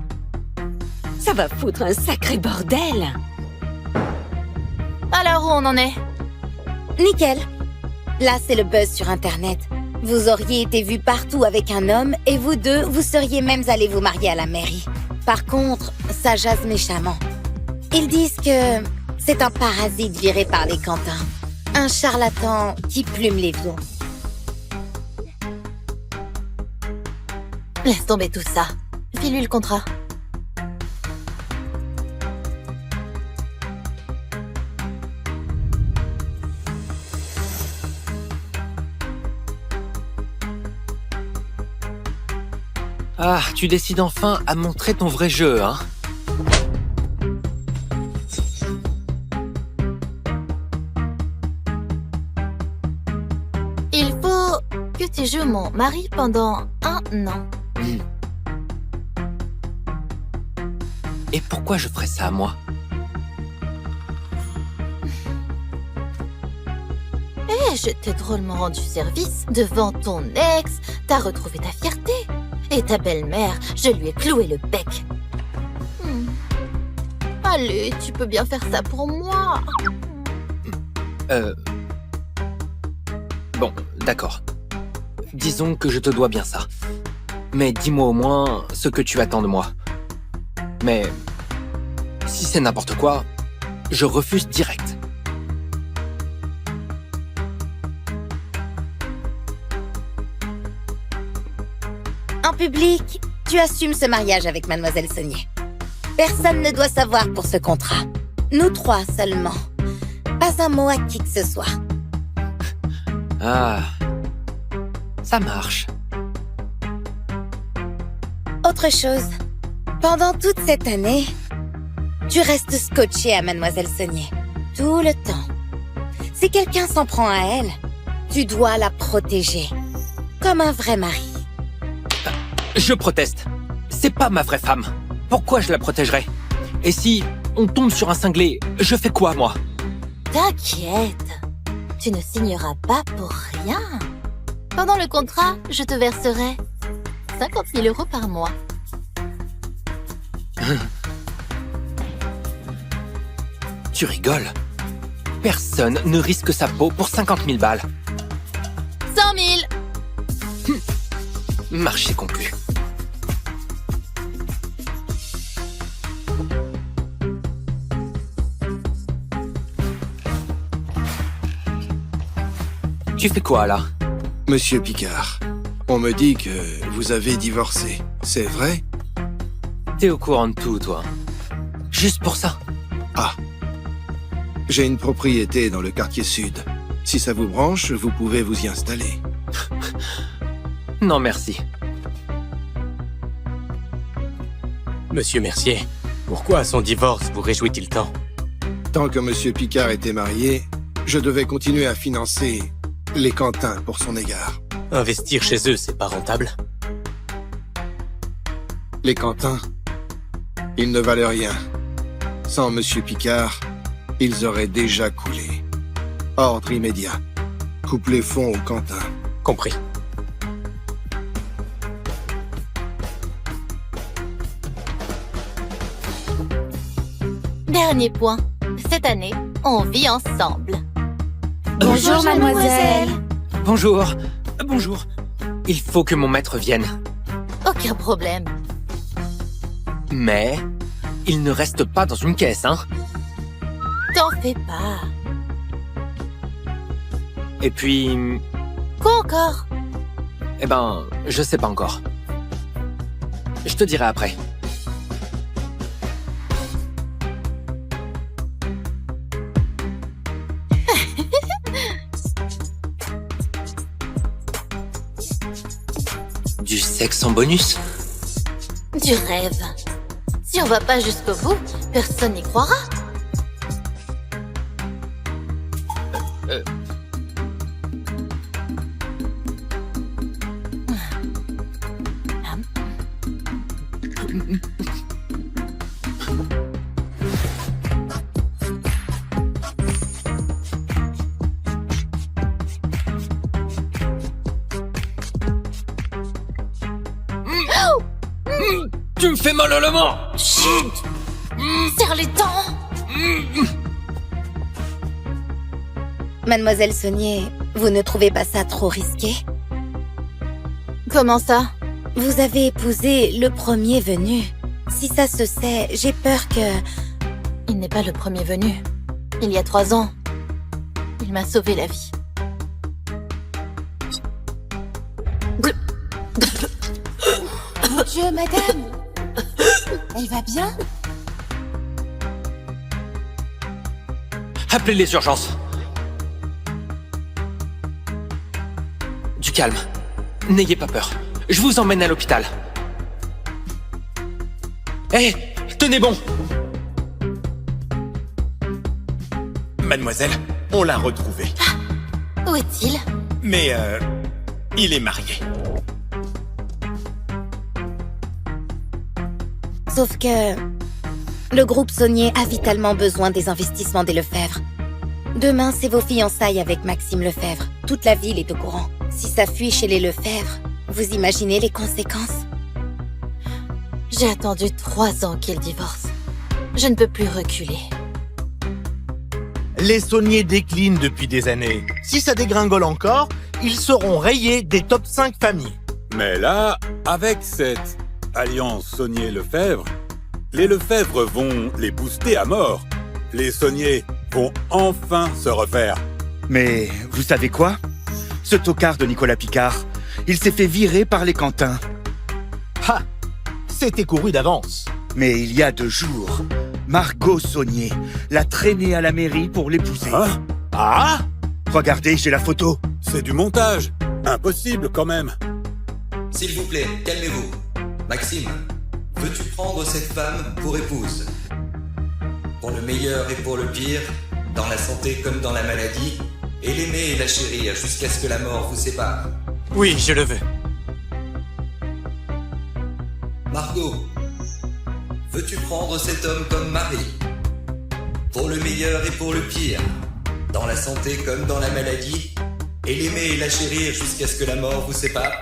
Ça va foutre un sacré bordel! Alors où on en est? Nickel. Là, c'est le buzz sur Internet. Vous auriez été vus partout avec un homme et vous deux, vous seriez même allés vous marier à la mairie. Par contre, ça jase méchamment. Ils disent que c'est un parasite viré par les cantins. Un charlatan qui plume les vieux. Laisse tomber tout ça. File-lui le contrat. Ah, tu décides enfin à montrer ton vrai jeu, hein? Il faut que tu joues mon mari pendant 1 an. Et pourquoi je ferais ça, moi? Eh, je t'ai drôlement rendu service devant ton ex. T'as retrouvé ta fierté. Et ta belle-mère, je lui ai cloué le bec. Allez, tu peux bien faire ça pour moi. Bon, d'accord. Disons que je te dois bien ça. Mais dis-moi au moins ce que tu attends de moi. Mais si c'est n'importe quoi, je refuse direct. En public, tu assumes ce mariage avec Mademoiselle Saunier. Personne ne doit savoir pour ce contrat. Nous 3 seulement. Pas un mot à qui que ce soit. Ah, ça marche. Autre chose. Pendant toute cette année, tu restes scotché à Mademoiselle Saunier. Tout le temps. Si quelqu'un s'en prend à elle, tu dois la protéger. Comme un vrai mari. Je proteste. C'est pas ma vraie femme. Pourquoi je la protégerais? Et si on tombe sur un cinglé, je fais quoi, moi? T'inquiète. Tu ne signeras pas pour rien. Pendant le contrat, je te verserai 50 000 € par mois. Tu rigoles? Personne ne risque sa peau pour 50 000 balles. 100 000. Marché conclu. Tu fais quoi, là? Monsieur Picard, on me dit que vous avez divorcé. C'est vrai? T'es au courant de tout, toi. Juste pour ça. Ah. J'ai une propriété dans le quartier sud. Si ça vous branche, vous pouvez vous y installer. Non, merci. Monsieur Mercier, pourquoi son divorce vous réjouit-il tant? Tant que Monsieur Picard était marié, je devais continuer à financer les Quentin pour son égard. Investir chez eux, c'est pas rentable? Les Quentin, ils ne valaient rien. Sans Monsieur Picard, ils auraient déjà coulé. Ordre immédiat. Coupe les fonds aux Quentin. Compris. Dernier point. Cette année, on vit ensemble. Bonjour, mademoiselle. Bonjour. Bonjour. Il faut que mon maître vienne. Aucun problème. Mais il ne reste pas dans une caisse, hein? T'en fais pas. Et puis... Quoi encore? Eh ben, je sais pas encore. Je te dirai après. Du sexe en bonus? Du rêve. Si on va pas jusqu'au bout, personne n'y croira. Tu me fais mal à la main! Chut! Serre les dents! Mademoiselle Saunier, vous ne trouvez pas ça trop risqué? Comment ça? Vous avez épousé le premier venu. Si ça se sait, j'ai peur que... Il n'est pas le premier venu. Il y a 3 ans, il m'a sauvé la vie. Mon Dieu, madame! Elle va bien? Appelez les urgences. Du calme. N'ayez pas peur. Je vous emmène à l'hôpital. Hé, tenez bon. Mademoiselle, on l'a retrouvé. Où est-il? Mais, il est marié. Sauf que... le groupe Saunier a vitalement besoin des investissements des Lefebvre. Demain, c'est vos fiançailles avec Maxime Lefebvre. Toute la ville est au courant. Si ça fuit chez les Lefebvre, vous imaginez les conséquences? J'ai attendu 3 ans qu'il divorce. Je ne peux plus reculer. Les Saunier déclinent depuis des années. Si ça dégringole encore, ils seront rayés des top 5 familles. Mais là, avec cette alliance Saunier-Lefebvre, les Lefebvre vont les booster à mort. Les Saunier vont enfin se refaire. Mais vous savez quoi? Ce tocard de Nicolas Picard, il s'est fait virer par les Quentin. Ha! C'était couru d'avance. Mais il y a 2 jours, Margot Saunier l'a traîné à la mairie pour l'épouser. Hein? Ah! Regardez, j'ai la photo. C'est du montage. Impossible quand même. S'il vous plaît, calmez-vous. Maxime, veux-tu prendre cette femme pour épouse? Pour le meilleur et pour le pire, dans la santé comme dans la maladie, et l'aimer et la chérir jusqu'à ce que la mort vous sépare. Oui, je le veux. Margot, veux-tu prendre cet homme comme mari? Pour le meilleur et pour le pire, dans la santé comme dans la maladie, et l'aimer et la chérir jusqu'à ce que la mort vous sépare?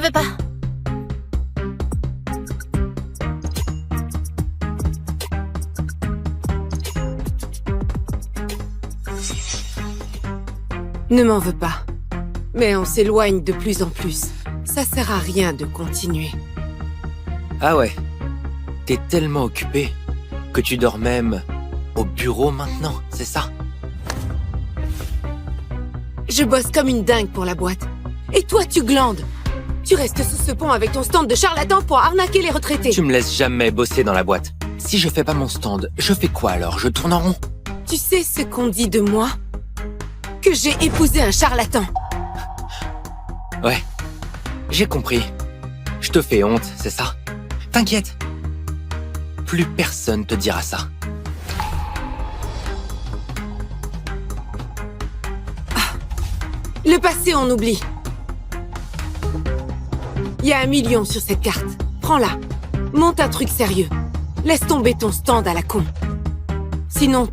veux pas. Ne m'en veux pas. Mais on s'éloigne de plus en plus. Ça sert à rien de continuer. Ah ouais. T'es tellement occupé que tu dors même au bureau maintenant, c'est ça? Je bosse comme une dingue pour la boîte. Et toi, tu glandes. Tu restes sous ce pont avec ton stand de charlatan pour arnaquer les retraités. Tu me laisses jamais bosser dans la boîte. Si je fais pas mon stand, je fais quoi alors? Je tourne en rond? Tu sais ce qu'on dit de moi? Que j'ai épousé un charlatan. Ouais, j'ai compris. Je te fais honte, c'est ça? T'inquiète. Plus personne te dira ça. Le passé, on oublie. Il y a 1 million sur cette carte. Prends-la. Monte un truc sérieux. Laisse tomber ton stand à la con. Sinon,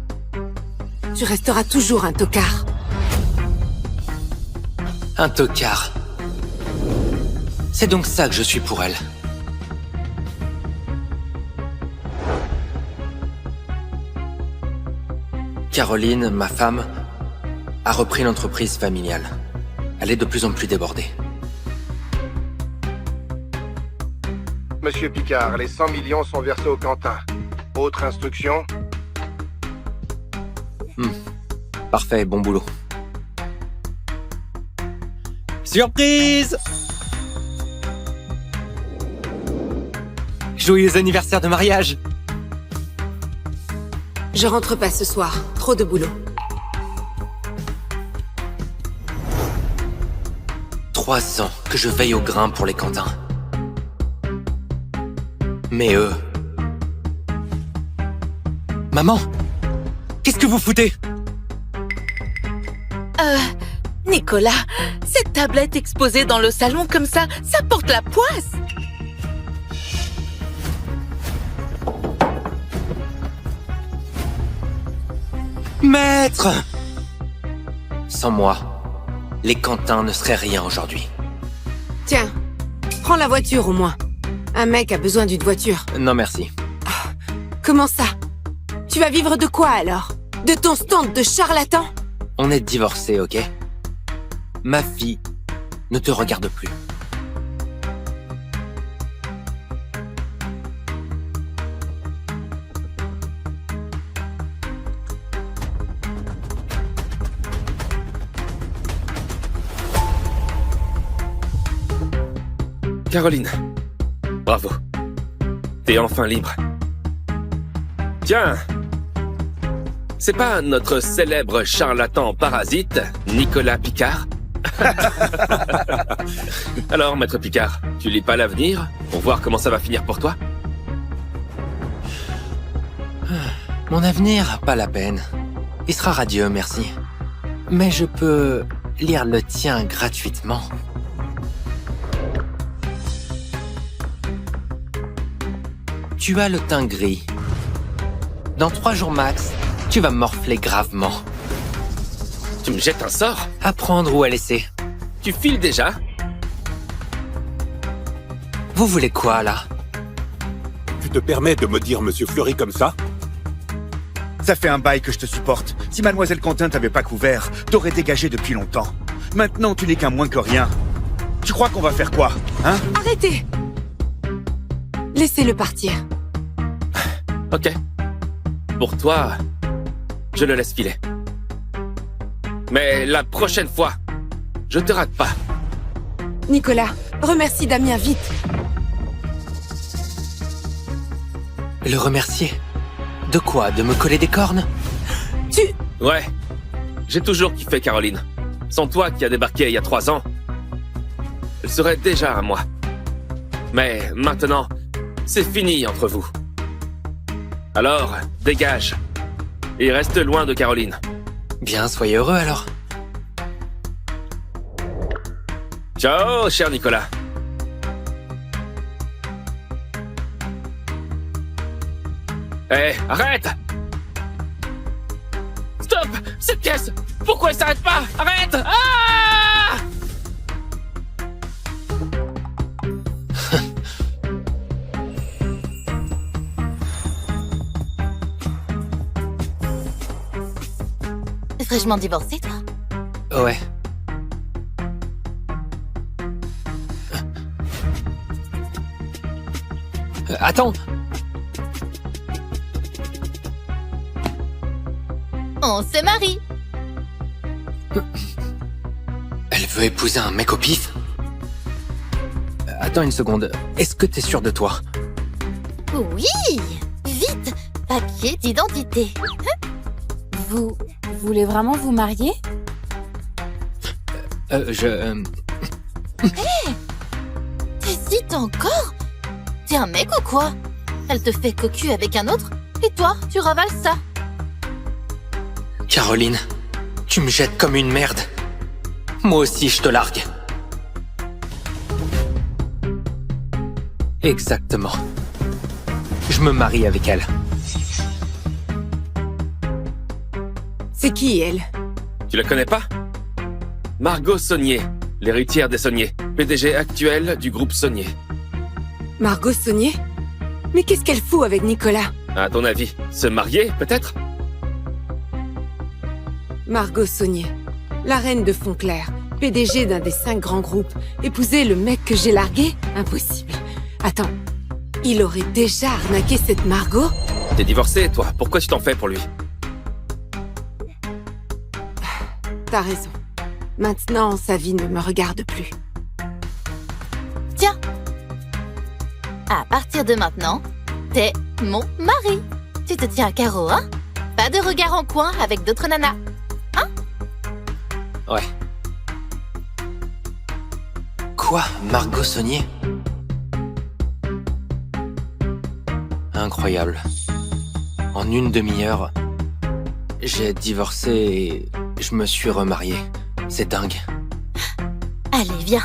tu resteras toujours un tocard. Un tocard. C'est donc ça que je suis pour elle. Caroline, ma femme, a repris l'entreprise familiale. Elle est de plus en plus débordée. Monsieur Picard, les 100 millions sont versés au Quentin. Autre instruction? Parfait, bon boulot. Surprise! Joyeux anniversaire de mariage! Je rentre pas ce soir. Trop de boulot. 3 ans que je veille au grain pour les Quentins. Mais eux... Maman! Qu'est-ce que vous foutez? Nicolas, cette tablette exposée dans le salon comme ça porte la poisse. Maître! Sans moi, les Quentins ne seraient rien aujourd'hui. Tiens, prends la voiture au moins. Un mec a besoin d'une voiture. Non merci. Comment ça? Tu vas vivre de quoi alors? De ton stand de charlatan? On est divorcés, ok? Ma fille ne te regarde plus. Caroline, bravo. T'es enfin libre. Tiens, c'est pas notre célèbre charlatan parasite, Nicolas Picard? Alors, maître Picard, tu lis pas l'avenir pour voir comment ça va finir pour toi? Mon avenir, pas la peine. Il sera radieux, merci. Mais je peux lire le tien gratuitement. Tu as le teint gris. Dans 3 jours max, tu vas morfler gravement. Tu me jettes un sort? À prendre ou à laisser. Tu files déjà? Vous voulez quoi, là? Tu te permets de me dire Monsieur Fleury comme ça? Ça fait un bail que je te supporte. Si Mademoiselle Quentin t'avait pas couvert, t'aurais dégagé depuis longtemps. Maintenant, tu n'es qu'un moins que rien. Tu crois qu'on va faire quoi, hein? Arrêtez! Laissez-le partir. Ok. Pour toi, je le laisse filer. Mais la prochaine fois, je te rate pas. Nicolas, remercie Damien vite. Le remercier? De quoi? De me coller des cornes? Ouais. J'ai toujours kiffé Caroline. Sans toi qui a débarqué il y a 3 ans, elle serait déjà à moi. Mais maintenant, c'est fini entre vous. Alors, dégage. Et reste loin de Caroline. Bien, soyez heureux alors. Ciao, cher Nicolas. Hé, arrête! Stop! Cette pièce! Pourquoi elle s'arrête pas? Arrête! Ah! Fraîchement divorcé, toi? Ouais. Attends! On se marie! Elle veut épouser un mec au pif? Attends une seconde, est-ce que t'es sûr de toi? Oui! Vite! Papier d'identité. Vous voulez vraiment vous marier? Hé! T'hésites encore? T'es un mec ou quoi? Elle te fait cocu avec un autre? Et toi, tu ravales ça? Caroline, tu me jettes comme une merde. Moi aussi, je te largue. Exactement. Je me marie avec elle. C'est qui, elle? Tu la connais pas? Margot Saunier, l'héritière des Saunier, PDG actuelle du groupe Saunier. Margot Saunier? Mais qu'est-ce qu'elle fout avec Nicolas? À ton avis, se marier, peut-être? Margot Saunier, la reine de Fontclair, PDG d'un des 5 grands groupes, épouser le mec que j'ai largué? Impossible. Attends, il aurait déjà arnaqué cette Margot? T'es divorcé, toi. Pourquoi tu t'en fais pour lui? T'as raison. Maintenant, sa vie ne me regarde plus. Tiens! À partir de maintenant, t'es mon mari. Tu te tiens à carreau, hein? Pas de regard en coin avec d'autres nanas. Hein? Ouais. Quoi, Margot Saunier? Incroyable. En une demi-heure, j'ai divorcé et je me suis remarié. C'est dingue. Allez, viens.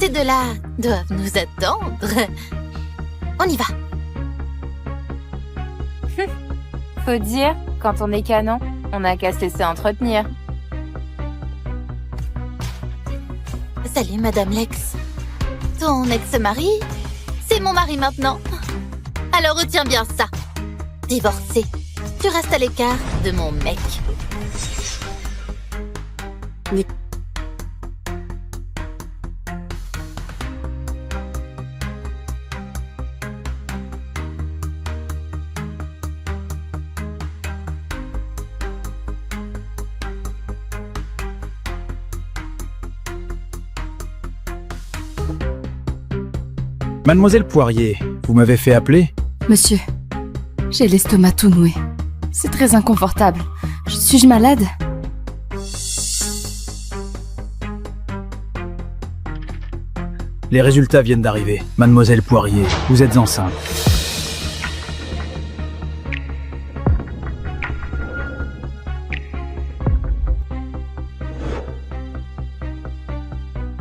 Ces deux-là doivent nous attendre. On y va. Faut dire, quand on est canon, on n'a qu'à se laisser entretenir. Salut, Madame Lex. Ton ex-mari, c'est mon mari maintenant. Alors retiens bien ça. Divorcé. Tu restes à l'écart de mon mec. Mademoiselle Poirier, vous m'avez fait appeler? Monsieur, j'ai l'estomac tout noué. C'est très inconfortable. Suis-je malade? Les résultats viennent d'arriver. Mademoiselle Poirier, vous êtes enceinte.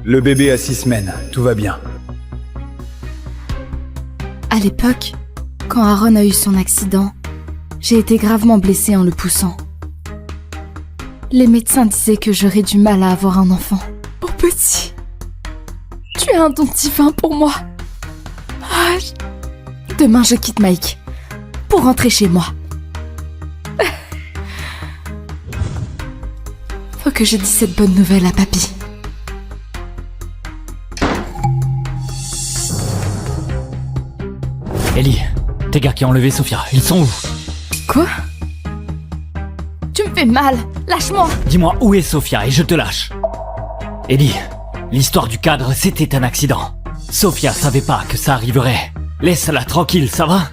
Le bébé a 6 semaines, tout va bien. À l'époque, quand Aaron a eu son accident, j'ai été gravement blessée en le poussant. Les médecins disaient que j'aurais du mal à avoir un enfant. Oh petit, tu es un don divin pour moi. Demain je quitte Mike pour rentrer chez moi. Faut que je dise cette bonne nouvelle à papy. Ellie, tes gars qui ont enlevé Sophia, ils sont où? Quoi? Tu me fais mal, lâche-moi! Dis-moi où est Sophia et je te lâche. Ellie, l'histoire du cadre, c'était un accident. Sophia savait pas que ça arriverait. Laisse-la tranquille, ça va?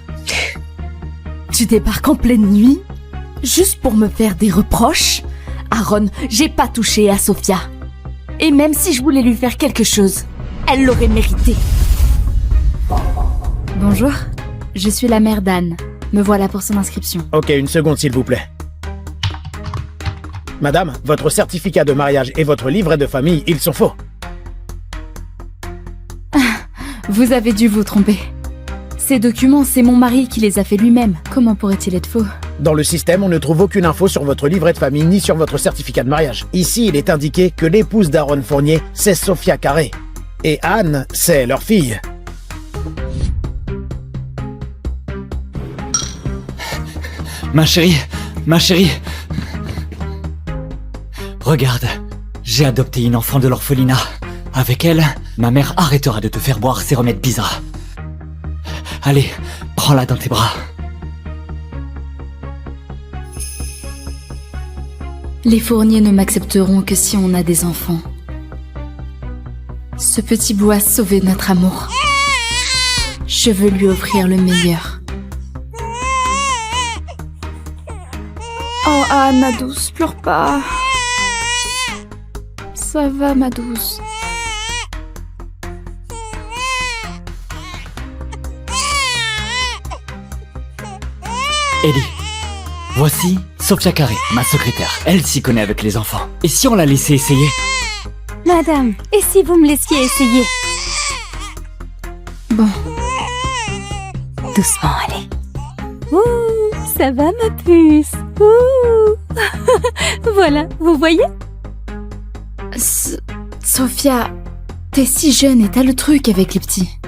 Tu débarques en pleine nuit? Juste pour me faire des reproches? Aaron, j'ai pas touché à Sophia. Et même si je voulais lui faire quelque chose, elle l'aurait mérité. Bonjour, je suis la mère d'Anne. Me voilà pour son inscription. Ok, une seconde s'il vous plaît. Madame, votre certificat de mariage et votre livret de famille, ils sont faux. Vous avez dû vous tromper. Ces documents, c'est mon mari qui les a fait lui-même. Comment pourrait-il être faux? Dans le système, on ne trouve aucune info sur votre livret de famille ni sur votre certificat de mariage. Ici, il est indiqué que l'épouse d'Aaron Fournier, c'est Sophia Carré. Et Anne, c'est leur fille. Ma chérie, Regarde, j'ai adopté une enfant de l'orphelinat. Avec elle, ma mère arrêtera de te faire boire ces remèdes bizarres. Allez, prends-la dans tes bras. Les Fournier ne m'accepteront que si on a des enfants. Ce petit bout a sauvé notre amour. Je veux lui offrir le meilleur. Oh Anne, ma douce, pleure pas. Ça va, ma douce. Ellie, voici Sophia Carré, ma secrétaire. Elle s'y connaît avec les enfants. Et si on la laissait essayer? Madame, et si vous me laissiez essayer? Bon. Doucement, allez. Ouh, ça va ma puce. Ouh. Voilà, vous voyez? Sophia, t'es si jeune et t'as le truc avec les petits.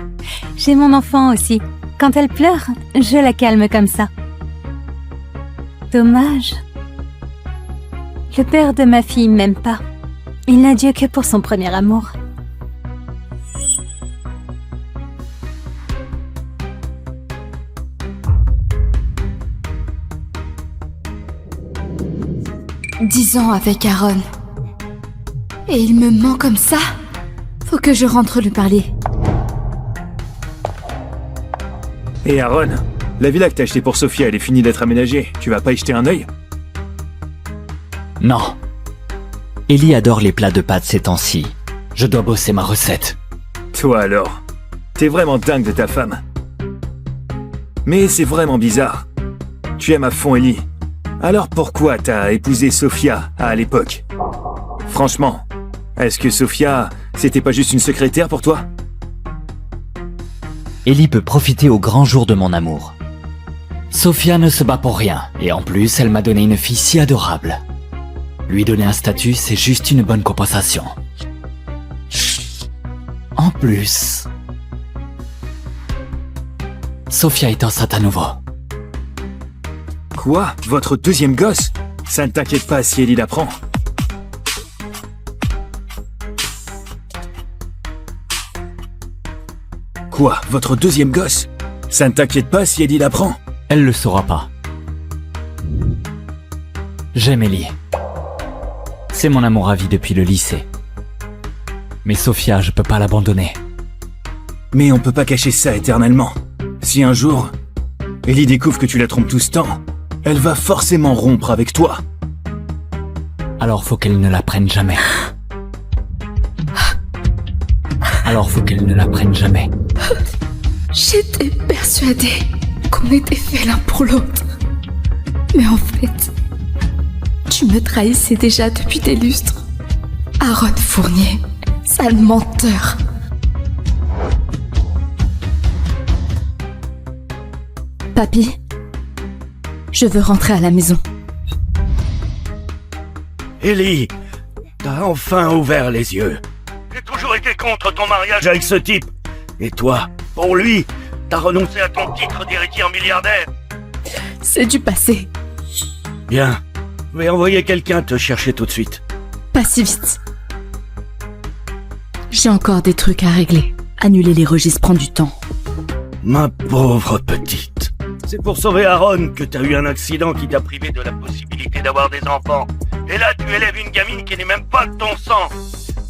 J'ai mon enfant aussi. Quand elle pleure, je la calme comme ça. Dommage. Le père de ma fille m'aime pas. Il n'a Dieu que pour son premier amour. « 10 ans avec Aaron. Et il me ment comme ça? Faut que je rentre lui parler. Et Aaron, la villa que t'as achetée pour Sophia, elle est finie d'être aménagée. Tu vas pas y jeter un œil? Non. Ellie adore les plats de pâtes ces temps-ci. Je dois bosser ma recette. Toi alors, t'es vraiment dingue de ta femme. Mais c'est vraiment bizarre. Tu aimes à fond Ellie. Alors pourquoi t'as épousé Sophia à l'époque? Franchement, est-ce que Sophia, c'était pas juste une secrétaire pour toi? Ellie peut profiter au grand jour de mon amour. Sophia ne se bat pour rien, et en plus, elle m'a donné une fille si adorable. Lui donner un statut, c'est juste une bonne compensation. En plus... Sophia est enceinte à nouveau. Quoi? Votre deuxième gosse? Ça ne t'inquiète pas si Ellie l'apprend. Quoi? Votre deuxième gosse? Ça ne t'inquiète pas si Ellie l'apprend? Elle le saura pas. J'aime Ellie. C'est mon amour à vie depuis le lycée. Mais Sophia, je peux pas l'abandonner. Mais on peut pas cacher ça éternellement. Si un jour, Ellie découvre que tu la trompes tout ce temps, elle va forcément rompre avec toi. Alors faut qu'elle ne la prenne jamais. Alors faut qu'elle ne la prenne jamais. J'étais persuadée qu'on était faits l'un pour l'autre. Mais en fait, tu me trahissais déjà depuis des lustres. Aaron Fournier, sale menteur. Papy, je veux rentrer à la maison. Ellie, t'as enfin ouvert les yeux. J'ai toujours été contre ton mariage avec ce type. Et toi, pour lui, t'as renoncé à ton titre d'héritière milliardaire. C'est du passé. Bien, je vais envoyer quelqu'un te chercher tout de suite. Pas si vite. J'ai encore des trucs à régler. Annuler les registres prend du temps. Ma pauvre petite. C'est pour sauver Aaron que t'as eu un accident qui t'a privé de la possibilité d'avoir des enfants. Et là, tu élèves une gamine qui n'est même pas de ton sang.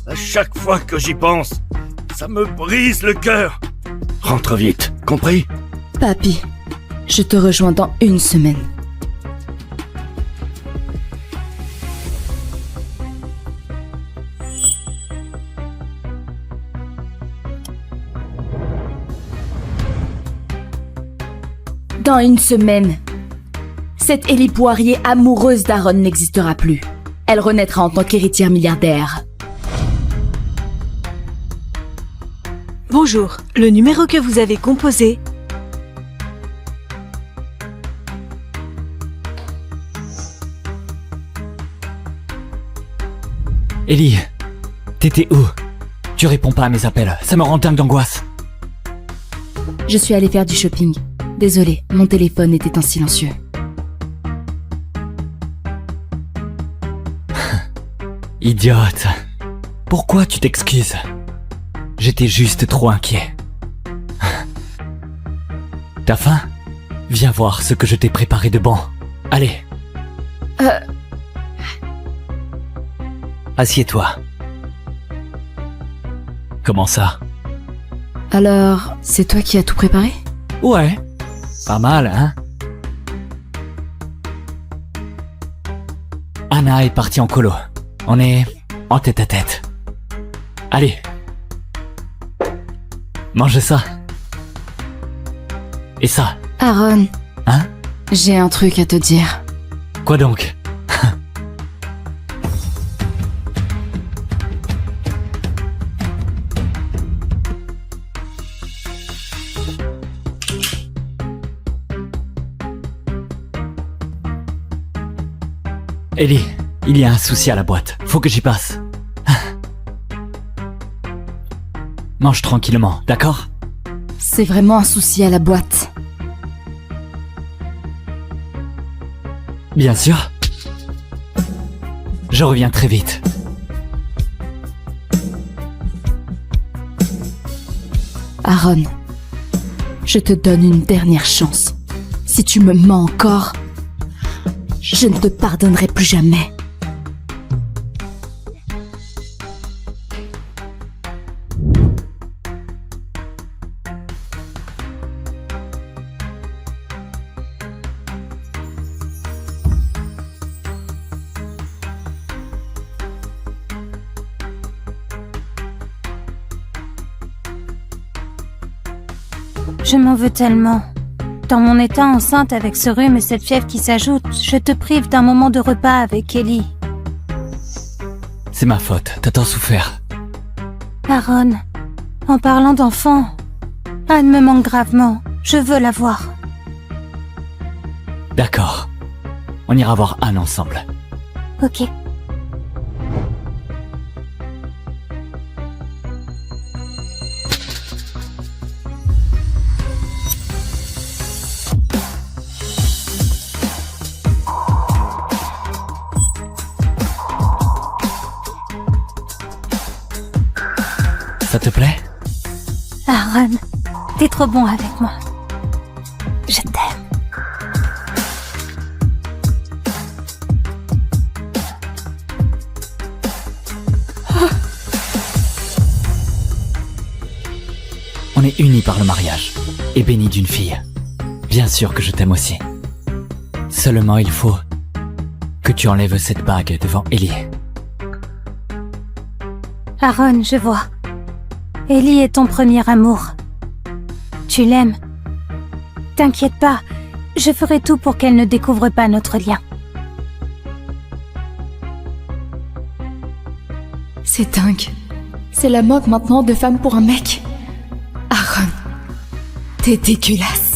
À chaque fois que j'y pense, ça me brise le cœur. Rentre vite, compris? Papy, je te rejoins dans 1 semaine. Dans 1 semaine, cette Ellie Poirier amoureuse d'Aaron n'existera plus. Elle renaîtra en tant qu'héritière milliardaire. Bonjour, le numéro que vous avez composé... Ellie, t'étais où? Tu réponds pas à mes appels, ça me rend dingue d'angoisse. Je suis allée faire du shopping. Désolée, mon téléphone était en silencieux. Idiote. Pourquoi tu t'excuses? J'étais juste trop inquiet. T'as faim? Viens voir ce que je t'ai préparé de bon. Allez. Assieds-toi. Comment ça? Alors, c'est toi qui as tout préparé? Ouais. Pas mal, hein? Anna est partie en colo. On est en tête à tête. Allez. Mange ça. Et ça. Aaron. Hein? J'ai un truc à te dire. Quoi donc? Ellie, il y a un souci à la boîte. Faut que j'y passe. Mange tranquillement, d'accord? C'est vraiment un souci à la boîte. Bien sûr. Je reviens très vite. Aaron, je te donne une dernière chance. Si tu me mens encore, je ne te pardonnerai plus jamais. Je m'en veux tellement. Dans mon état enceinte avec ce rhume et cette fièvre qui s'ajoute, je te prive d'un moment de repas avec Ellie. C'est ma faute, t'as tant souffert. Aaron, en parlant d'enfant, Anne me manque gravement. Je veux la voir. D'accord. On ira voir Anne ensemble. Ok. Ça te plaît? Aaron, t'es trop bon avec moi. Je t'aime. On est unis par le mariage, et bénis d'une fille. Bien sûr que je t'aime aussi. Seulement il faut que tu enlèves cette bague devant Ellie. Aaron, je vois. Ellie est ton premier amour. Tu l'aimes. T'inquiète pas, je ferai tout pour qu'elle ne découvre pas notre lien. C'est dingue. C'est la mode maintenant de femme pour un mec. Aaron, t'es dégueulasse.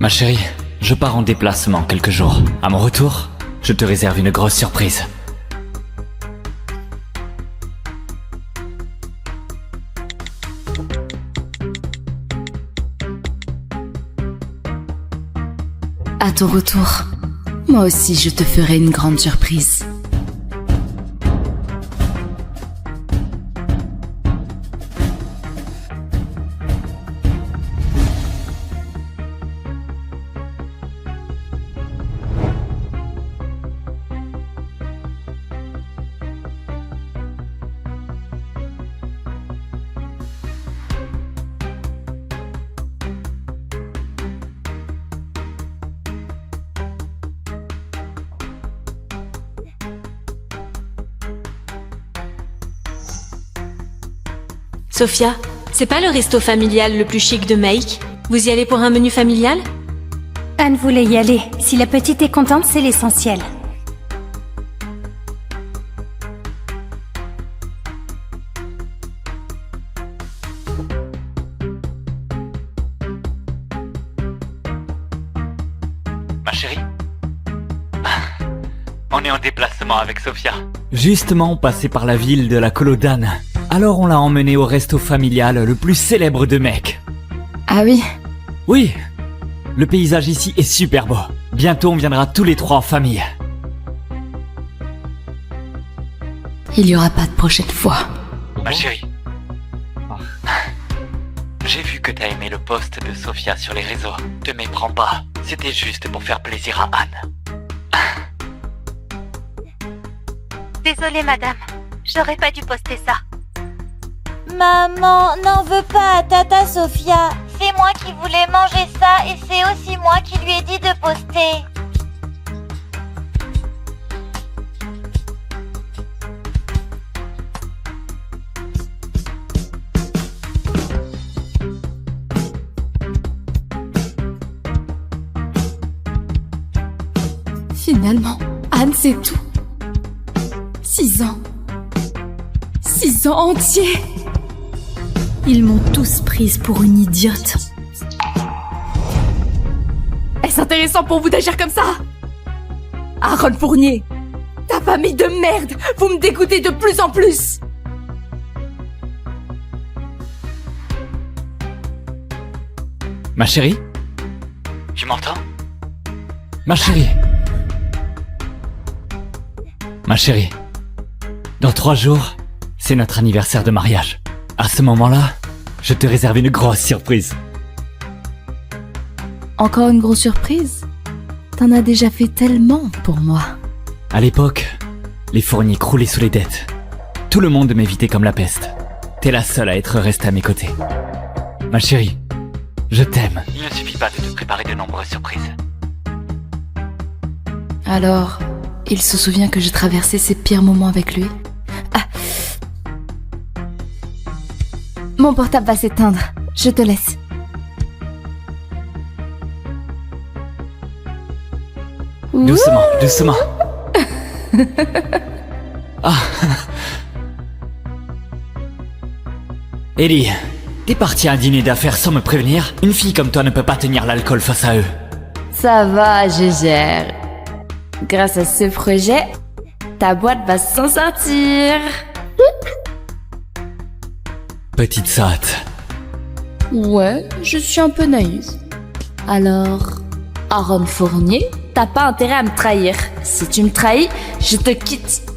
Ma chérie, je pars en déplacement quelques jours. À mon retour, je te réserve une grosse surprise. À ton retour, moi aussi je te ferai une grande surprise. Sophia, c'est pas le resto familial le plus chic de Make? Vous y allez pour un menu familial? Anne voulait y aller. Si la petite est contente, c'est l'essentiel. Ma chérie? On est en déplacement avec Sophia. Justement, on passait par la ville de la Colodan. Alors on l'a emmené au resto familial le plus célèbre de Mecque. Ah oui? Oui. Le paysage ici est super beau. Bientôt on viendra tous les trois en famille. Il y aura pas de prochaine fois. Ma chérie. J'ai vu que t'as aimé le post de Sophia sur les réseaux. Te méprends pas. C'était juste pour faire plaisir à Anne. Désolée, madame. J'aurais pas dû poster ça. Maman, n'en veux pas à Tata Sophia. C'est moi qui voulais manger ça et c'est aussi moi qui lui ai dit de poster. Finalement, Anne, c'est tout. 6 ans. 6 ans entiers. Ils m'ont tous prise pour une idiote. Est-ce intéressant pour vous d'agir comme ça? Aaron Fournier, ta famille de merde, vous me dégoûtez de plus en plus. Ma chérie? Tu m'entends? Ma chérie. Ma chérie. Dans 3 jours, c'est notre anniversaire de mariage. À ce moment-là, je te réserve une grosse surprise. Encore une grosse surprise? T'en as déjà fait tellement pour moi. À l'époque, les Fourniers croulaient sous les dettes. Tout le monde m'évitait comme la peste. T'es la seule à être restée à mes côtés. Ma chérie, je t'aime. Il ne suffit pas de te préparer de nombreuses surprises. Alors, il se souvient que j'ai traversé ses pires moments avec lui? Ah. Mon portable va s'éteindre. Je te laisse. Doucement, doucement. Ah. Ellie, t'es partie à un dîner d'affaires sans me prévenir? Une fille comme toi ne peut pas tenir l'alcool face à eux. Ça va, je gère. Grâce à ce projet, ta boîte va s'en sortir. Petite sotte. Ouais, je suis un peu naïve. Alors, Aaron Fournier, t'as pas intérêt à me trahir. Si tu me trahis, je te quitte.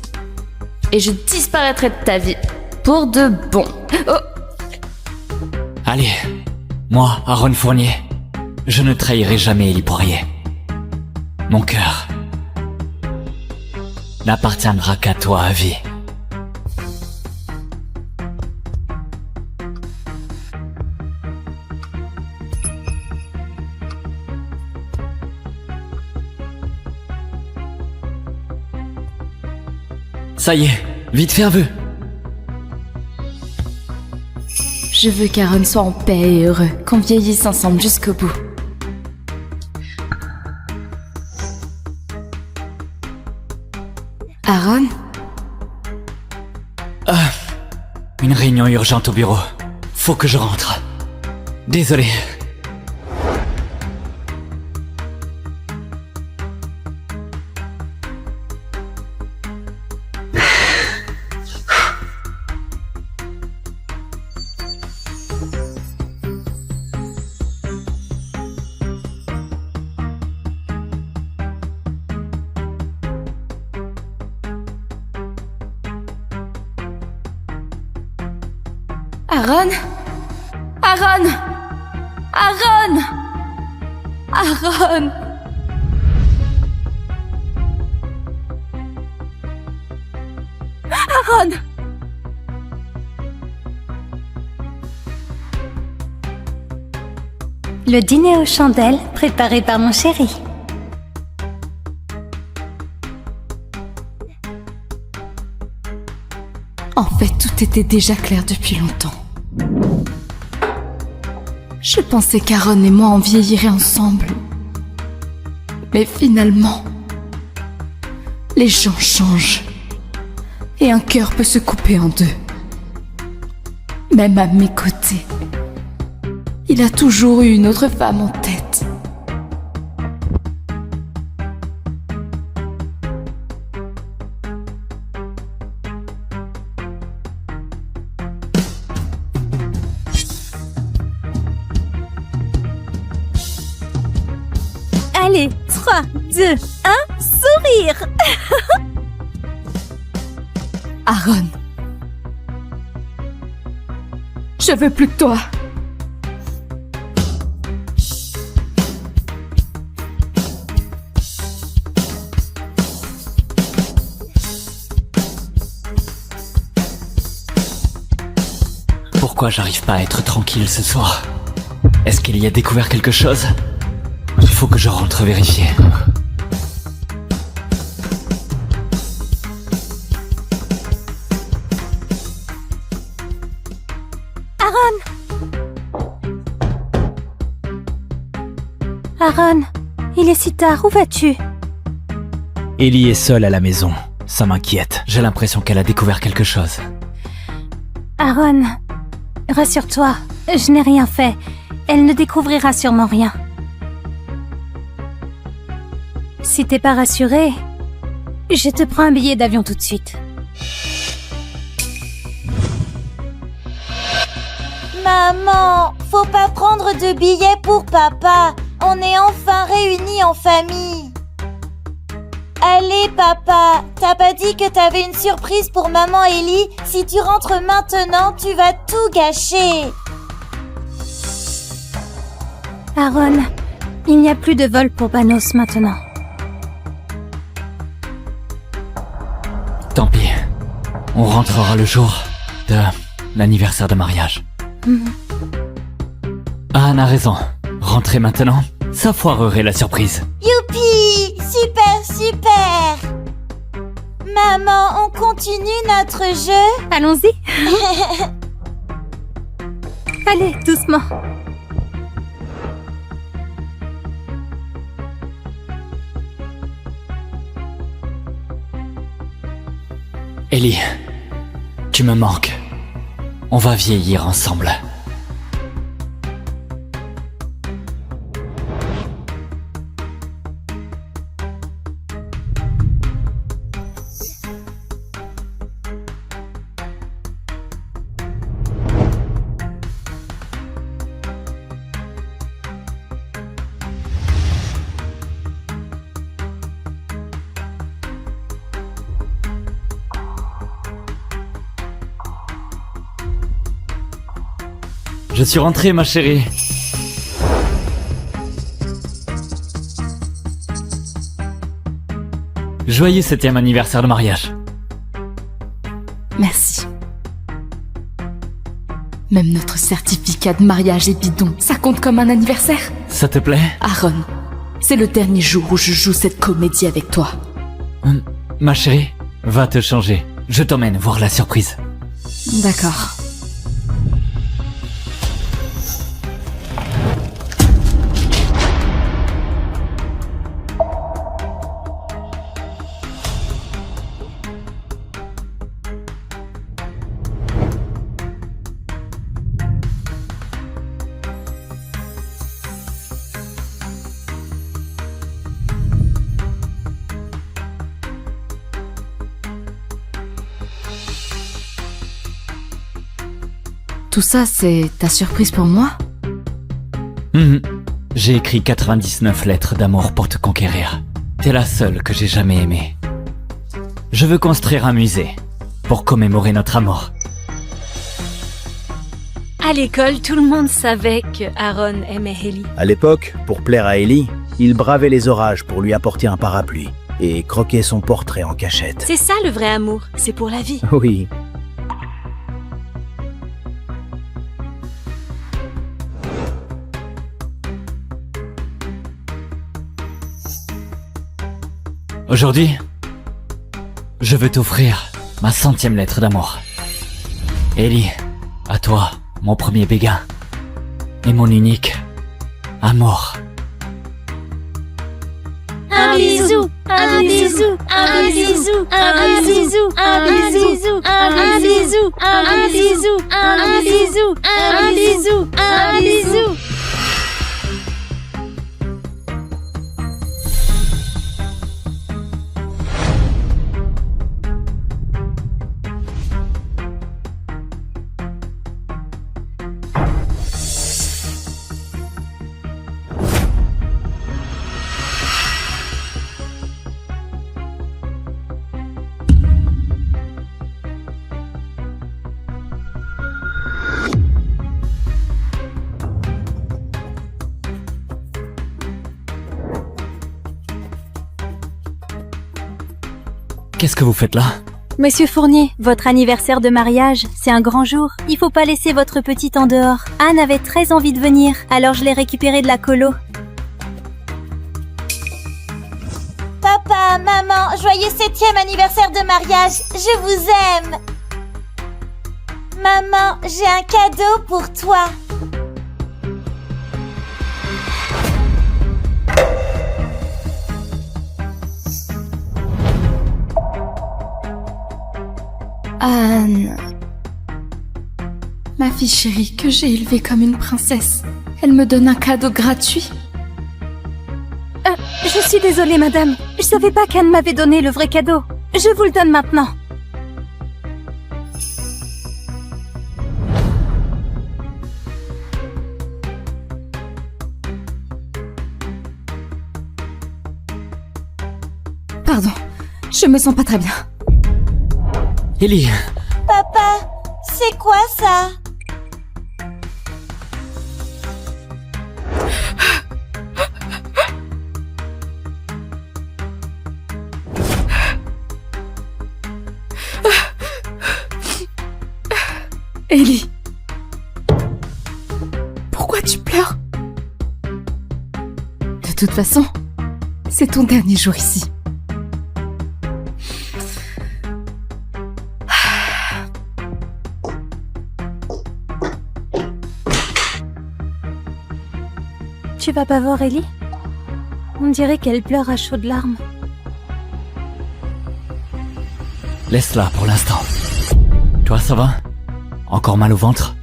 Et je disparaîtrai de ta vie. Pour de bon. Oh. Allez, moi, Aaron Fournier, je ne trahirai jamais Ellie Poirier. Mon cœur n'appartiendra qu'à toi à vie. Ça y est, vite fais un vœu. Je veux qu'Aaron soit en paix et heureux, qu'on vieillisse ensemble jusqu'au bout. Aaron? Ah, une réunion urgente au bureau. Faut que je rentre. Désolé. Aaron? Aaron? Aaron? Aaron? Aaron? Le dîner aux chandelles préparé par mon chéri. En fait, tout était déjà clair depuis longtemps. Je pensais qu'Aaron et moi en vieilliraient ensemble. Mais finalement, les gens changent. Et un cœur peut se couper en deux. Même à mes côtés. Il a toujours eu une autre femme en tête. Allez, 3, 2, 1, sourire. Aaron. Je veux plus de toi. Pourquoi j'arrive pas à être tranquille ce soir? Est-ce qu'il y a découvert quelque chose? Il faut que je rentre vérifier. Aaron, il est si tard, où vas-tu? Ellie est seule à la maison. Ça m'inquiète. J'ai l'impression qu'elle a découvert quelque chose. Aaron, rassure-toi, je n'ai rien fait. Elle ne découvrira sûrement rien. Si t'es pas rassuré, je te prends un billet d'avion tout de suite. Maman, faut pas prendre de billets pour papa. On est enfin réunis en famille. Allez papa, t'as pas dit que t'avais une surprise pour maman Ellie? Si tu rentres maintenant, tu vas tout gâcher. Aaron, il n'y a plus de vol pour Banos maintenant. Tant pis. On rentrera le jour de l'anniversaire de mariage. Anne a raison. Rentrer maintenant, ça foirerait la surprise. Youpi! Super, super! Maman, on continue notre jeu? Allons-y. Allez, doucement. Ellie, tu me manques. On va vieillir ensemble. Je suis rentré, ma chérie. Joyeux 7e anniversaire de mariage. Merci. Même notre certificat de mariage est bidon. Ça compte comme un anniversaire? Ça te plaît? Aaron, c'est le dernier jour où je joue cette comédie avec toi. Ma chérie, va te changer. Je t'emmène voir la surprise. D'accord. Tout ça, c'est ta surprise pour moi? J'ai écrit 99 lettres d'amour pour te conquérir. T'es la seule que j'ai jamais aimée. Je veux construire un musée pour commémorer notre amour. À l'école, tout le monde savait que Aaron aimait Ellie. À l'époque, pour plaire à Ellie, il bravait les orages pour lui apporter un parapluie et croquait son portrait en cachette. C'est ça le vrai amour, c'est pour la vie. Oui. Aujourd'hui, je veux t'offrir ma 100e lettre d'amour. Ellie, à toi, mon premier béguin. Et mon unique amour. Un bisou, un bisou, un bisou, un bisou, un bisou, un bisou, un bisou, un bisou, un bisou, un bisou. Qu'est-ce que vous faites là? Monsieur Fournier, votre anniversaire de mariage, c'est un grand jour. Il faut pas laisser votre petite en dehors. Anne avait très envie de venir, alors je l'ai récupérée de la colo. Papa, maman, joyeux 7e anniversaire de mariage. Je vous aime. Maman, j'ai un cadeau pour toi. Anne. Ma fille chérie que j'ai élevée comme une princesse. Elle me donne un cadeau gratuit. Je suis désolée, madame. Je savais pas qu'Anne m'avait donné le vrai cadeau. Je vous le donne maintenant. Pardon, je me sens pas très bien. Ellie. Papa, c'est quoi ça? Ellie. Pourquoi tu pleures? De toute façon, c'est ton dernier jour ici. Tu vas pas voir Ellie? On dirait qu'elle pleure à chaudes larmes. Laisse-la pour l'instant. Toi, ça va? Encore mal au ventre?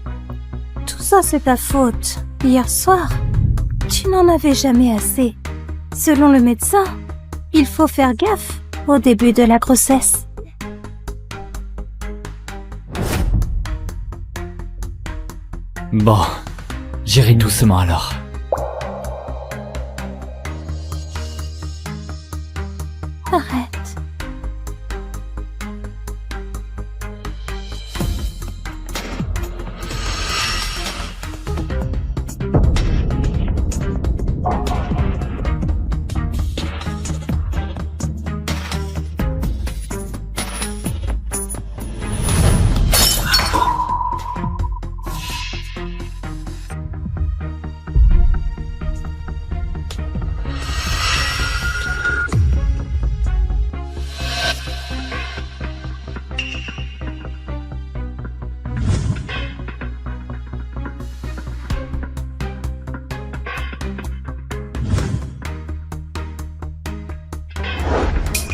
Tout ça, c'est ta faute. Hier soir, tu n'en avais jamais assez. Selon le médecin, il faut faire gaffe au début de la grossesse. Bon, j'irai doucement alors. Arrête.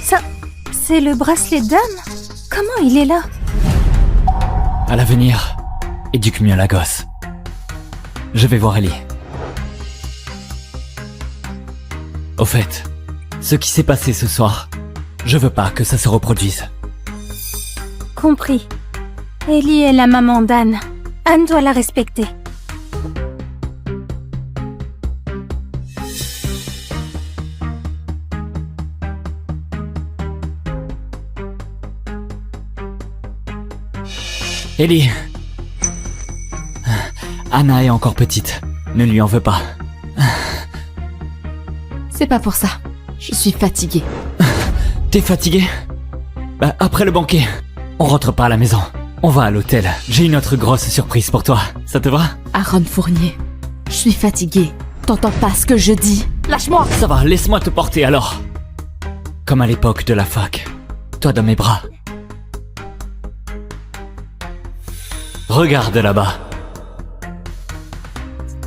Ça, c'est le bracelet d'Anne? Comment il est là? À l'avenir, éduque mieux la gosse. Je vais voir Ellie. Au fait, ce qui s'est passé ce soir, je veux pas que ça se reproduise. Compris. Ellie est la maman d'Anne. Anne doit la respecter. Ellie. Anna est encore petite. Ne lui en veux pas. C'est pas pour ça. Je suis fatiguée. T'es fatiguée? Bah, après le banquet, on rentre pas à la maison. On va à l'hôtel. J'ai une autre grosse surprise pour toi. Ça te va? Aaron Fournier, je suis fatiguée. T'entends pas ce que je dis? Lâche-moi! Ça va, laisse-moi te porter alors. Comme à l'époque de la fac. Toi dans mes bras. Regarde là-bas.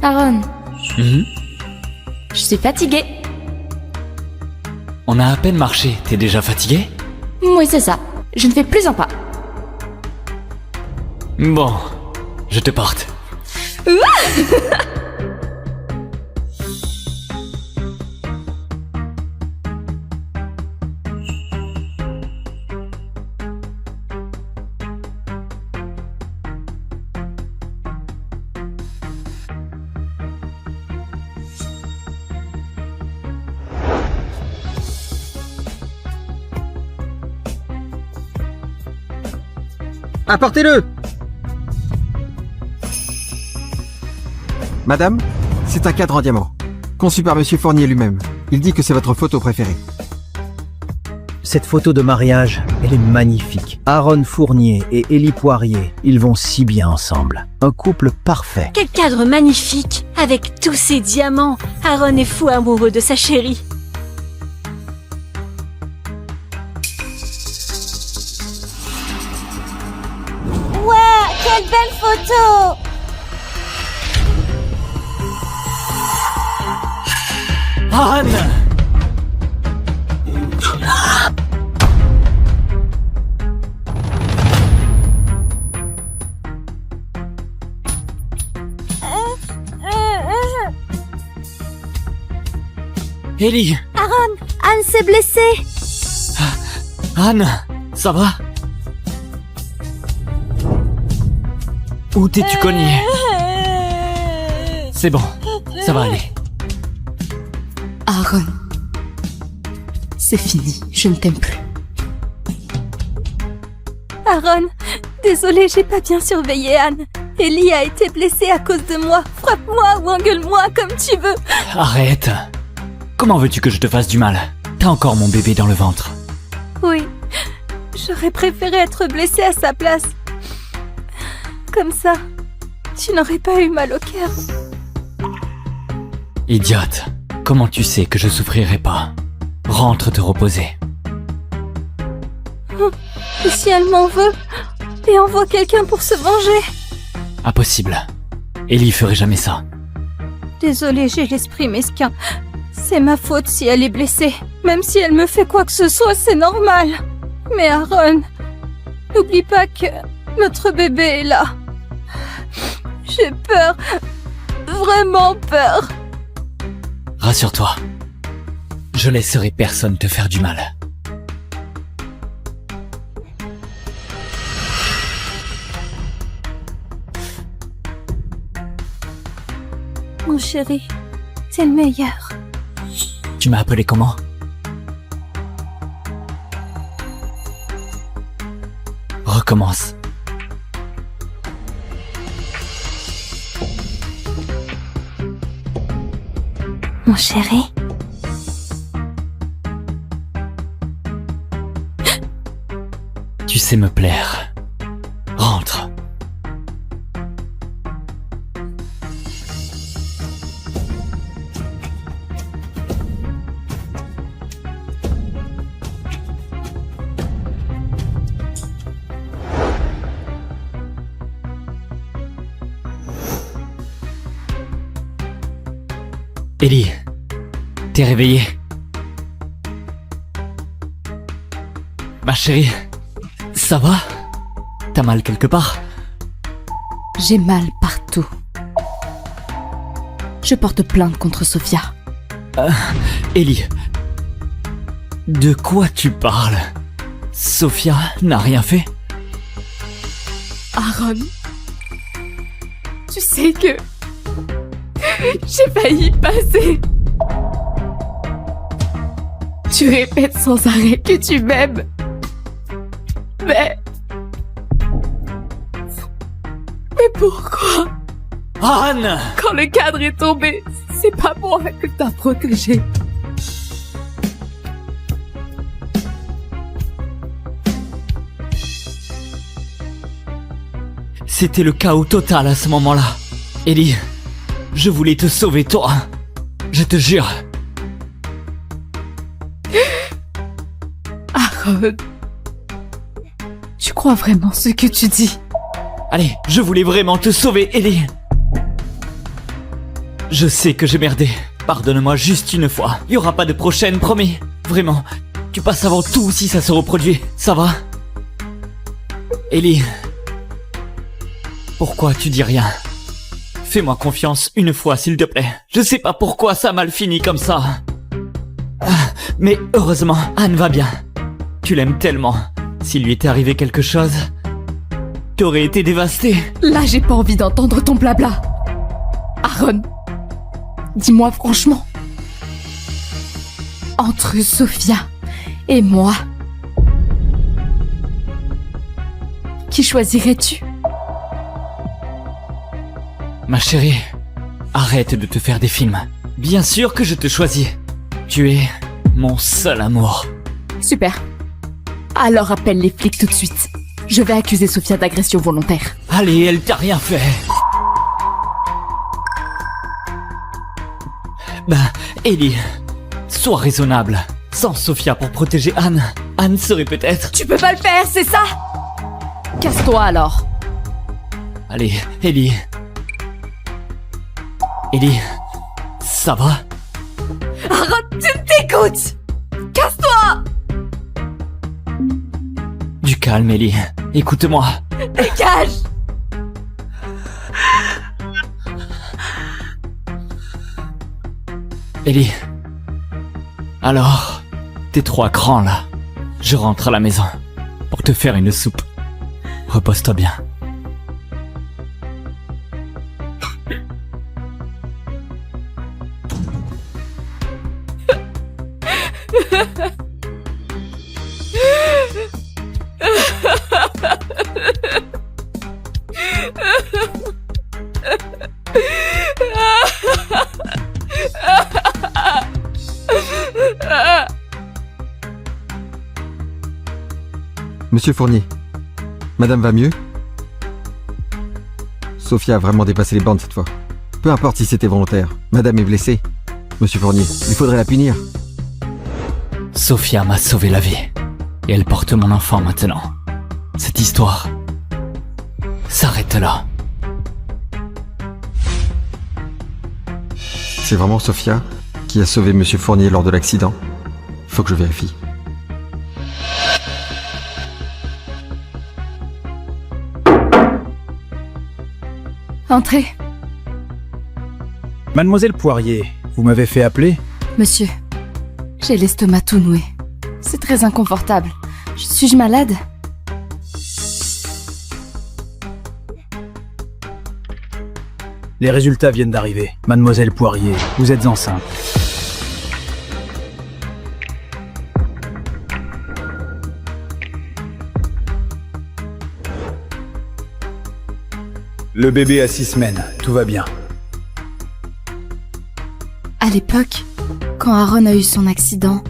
Aaron, Mhm. je suis fatiguée. On a à peine marché. T'es déjà fatigué? Oui, c'est ça. Je ne fais plus un pas. Bon, je te porte. Apportez-le! Madame, c'est un cadre en diamant, conçu par Monsieur Fournier lui-même. Il dit que c'est votre photo préférée. Cette photo de mariage, elle est magnifique. Aaron Fournier et Ellie Poirier, ils vont si bien ensemble. Un couple parfait. Quel cadre magnifique! Avec tous ces diamants, Aaron est fou amoureux de sa chérie. Waouh, quelle belle photo! Anne! Ellie! Aaron, Anne s'est blessée. Anne, ça va? Où t'es-tu cogné? C'est bon, ça va aller. Aaron, c'est fini, je ne t'aime plus. Aaron, désolée, j'ai pas bien surveillé Anne. Ellie a été blessée à cause de moi. Frappe-moi ou engueule-moi comme tu veux. Arrête! Comment veux-tu que je te fasse du mal? T'as encore mon bébé dans le ventre. Oui, j'aurais préféré être blessée à sa place. Comme ça, tu n'aurais pas eu mal au cœur. Idiote, comment tu sais que je souffrirai pas? Rentre te reposer. Et si elle m'en veut et envoie quelqu'un pour se venger? Impossible. Ellie ferait jamais ça. Désolée, j'ai l'esprit mesquin. C'est ma faute si elle est blessée. Même si elle me fait quoi que ce soit, c'est normal. Mais Aaron, n'oublie pas que notre bébé est là. J'ai peur. Vraiment peur. Rassure-toi. Je laisserai personne te faire du mal. Mon chéri, t'es le meilleur. Tu m'as appelé comment? Recommence. Mon chéri. Tu sais me plaire. Rentre. Ellie, t'es réveillée? Ma chérie, ça va? T'as mal quelque part? J'ai mal partout. Je porte plainte contre Sophia. Ellie, de quoi tu parles? Sophia n'a rien fait? Aaron, tu sais que j'ai failli passer. Tu répètes sans arrêt que tu m'aimes. Mais pourquoi? Anne! Quand le cadre est tombé, c'est pas moi que t'as protégé. C'était le chaos total à ce moment-là. Ellie, je voulais te sauver toi. Je te jure. Aaron, tu crois vraiment ce que tu dis? Allez, je voulais vraiment te sauver, Ellie. Je sais que j'ai merdé. Pardonne-moi juste une fois. Il y aura pas de prochaine, promis. Vraiment. Tu passes avant tout si ça se reproduit. Ça va? Ellie. Pourquoi tu dis rien? Fais-moi confiance une fois, s'il te plaît. Je sais pas pourquoi ça a mal fini comme ça. Mais heureusement, Anne va bien. Tu l'aimes tellement. S'il lui était arrivé quelque chose, t'aurais été dévasté. Là, j'ai pas envie d'entendre ton blabla. Aaron, dis-moi franchement. Entre Sophia et moi, qui choisirais-tu? Ma chérie, arrête de te faire des films. Bien sûr que je te choisis. Tu es mon seul amour. Super. Alors appelle les flics tout de suite. Je vais accuser Sophia d'agression volontaire. Allez, elle t'a rien fait. Ellie, sois raisonnable. Sans Sophia pour protéger Anne, Anne serait peut-être... Tu peux pas le faire, c'est ça? Casse-toi alors. Allez, Ellie. Ellie, ça va? Arrête, tu t'écoutes! Casse-toi! Du calme, Ellie. Écoute-moi. Dégage! Ellie. Alors, t'es trop à cran là. Je rentre à la maison pour te faire une soupe. Repose-toi bien. Monsieur Fournier, Madame va mieux? Sophia a vraiment dépassé les bornes cette fois. Peu importe si c'était volontaire, Madame est blessée. Monsieur Fournier, il faudrait la punir. Sophia m'a sauvé la vie. Et elle porte mon enfant maintenant. Cette histoire s'arrête là. C'est vraiment Sophia qui a sauvé Monsieur Fournier lors de l'accident? Faut que je vérifie. Entrez. Mademoiselle Poirier, vous m'avez fait appeler? Monsieur, j'ai l'estomac tout noué. C'est très inconfortable. Suis-je malade? Les résultats viennent d'arriver. Mademoiselle Poirier, vous êtes enceinte. Le bébé a 6 semaines, tout va bien. À l'époque, quand Aaron a eu son accident,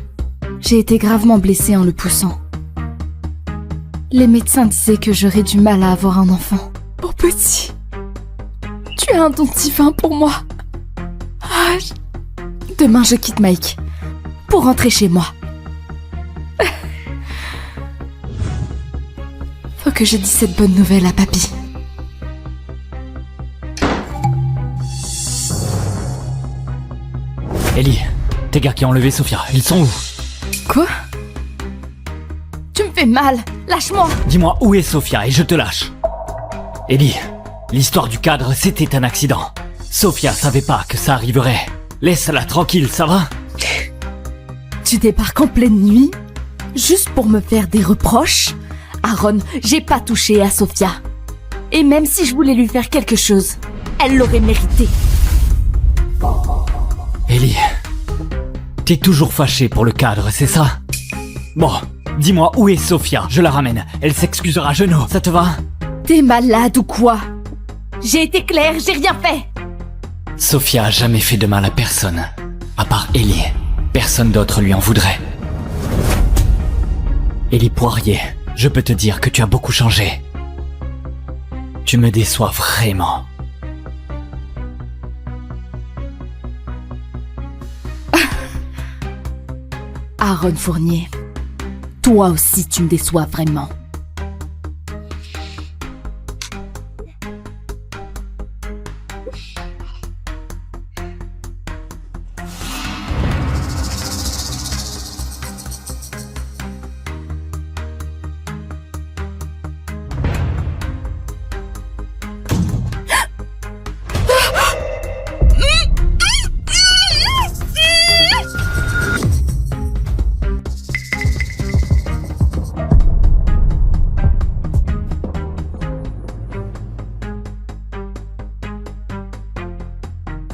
j'ai été gravement blessée en le poussant. Les médecins disaient que j'aurais du mal à avoir un enfant. Oh petit, tu as un don divin pour moi. Demain je quitte Mike pour rentrer chez moi. Faut que je dise cette bonne nouvelle à papy. Ellie, tes gars qui ont enlevé Sophia, ils sont où? Quoi? Tu me fais mal, lâche-moi. Dis-moi où est Sophia et je te lâche. Ellie, l'histoire du cadre, c'était un accident. Sophia savait pas que ça arriverait. Laisse-la tranquille, ça va? Tu débarques en pleine nuit? Juste pour me faire des reproches? Aaron, j'ai pas touché à Sophia. Et même si je voulais lui faire quelque chose, elle l'aurait mérité. Ellie, t'es toujours fâchée pour le cadre, c'est ça? Bon, dis-moi où est Sophia, je la ramène. Elle s'excusera à genoux, ça te va? T'es malade ou quoi? J'ai été claire, j'ai rien fait. Sophia a jamais fait de mal à personne. À part Ellie. Personne d'autre lui en voudrait. Ellie Poirier, je peux te dire que tu as beaucoup changé. Tu me déçois vraiment. Aaron Fournier, toi aussi tu me déçois vraiment.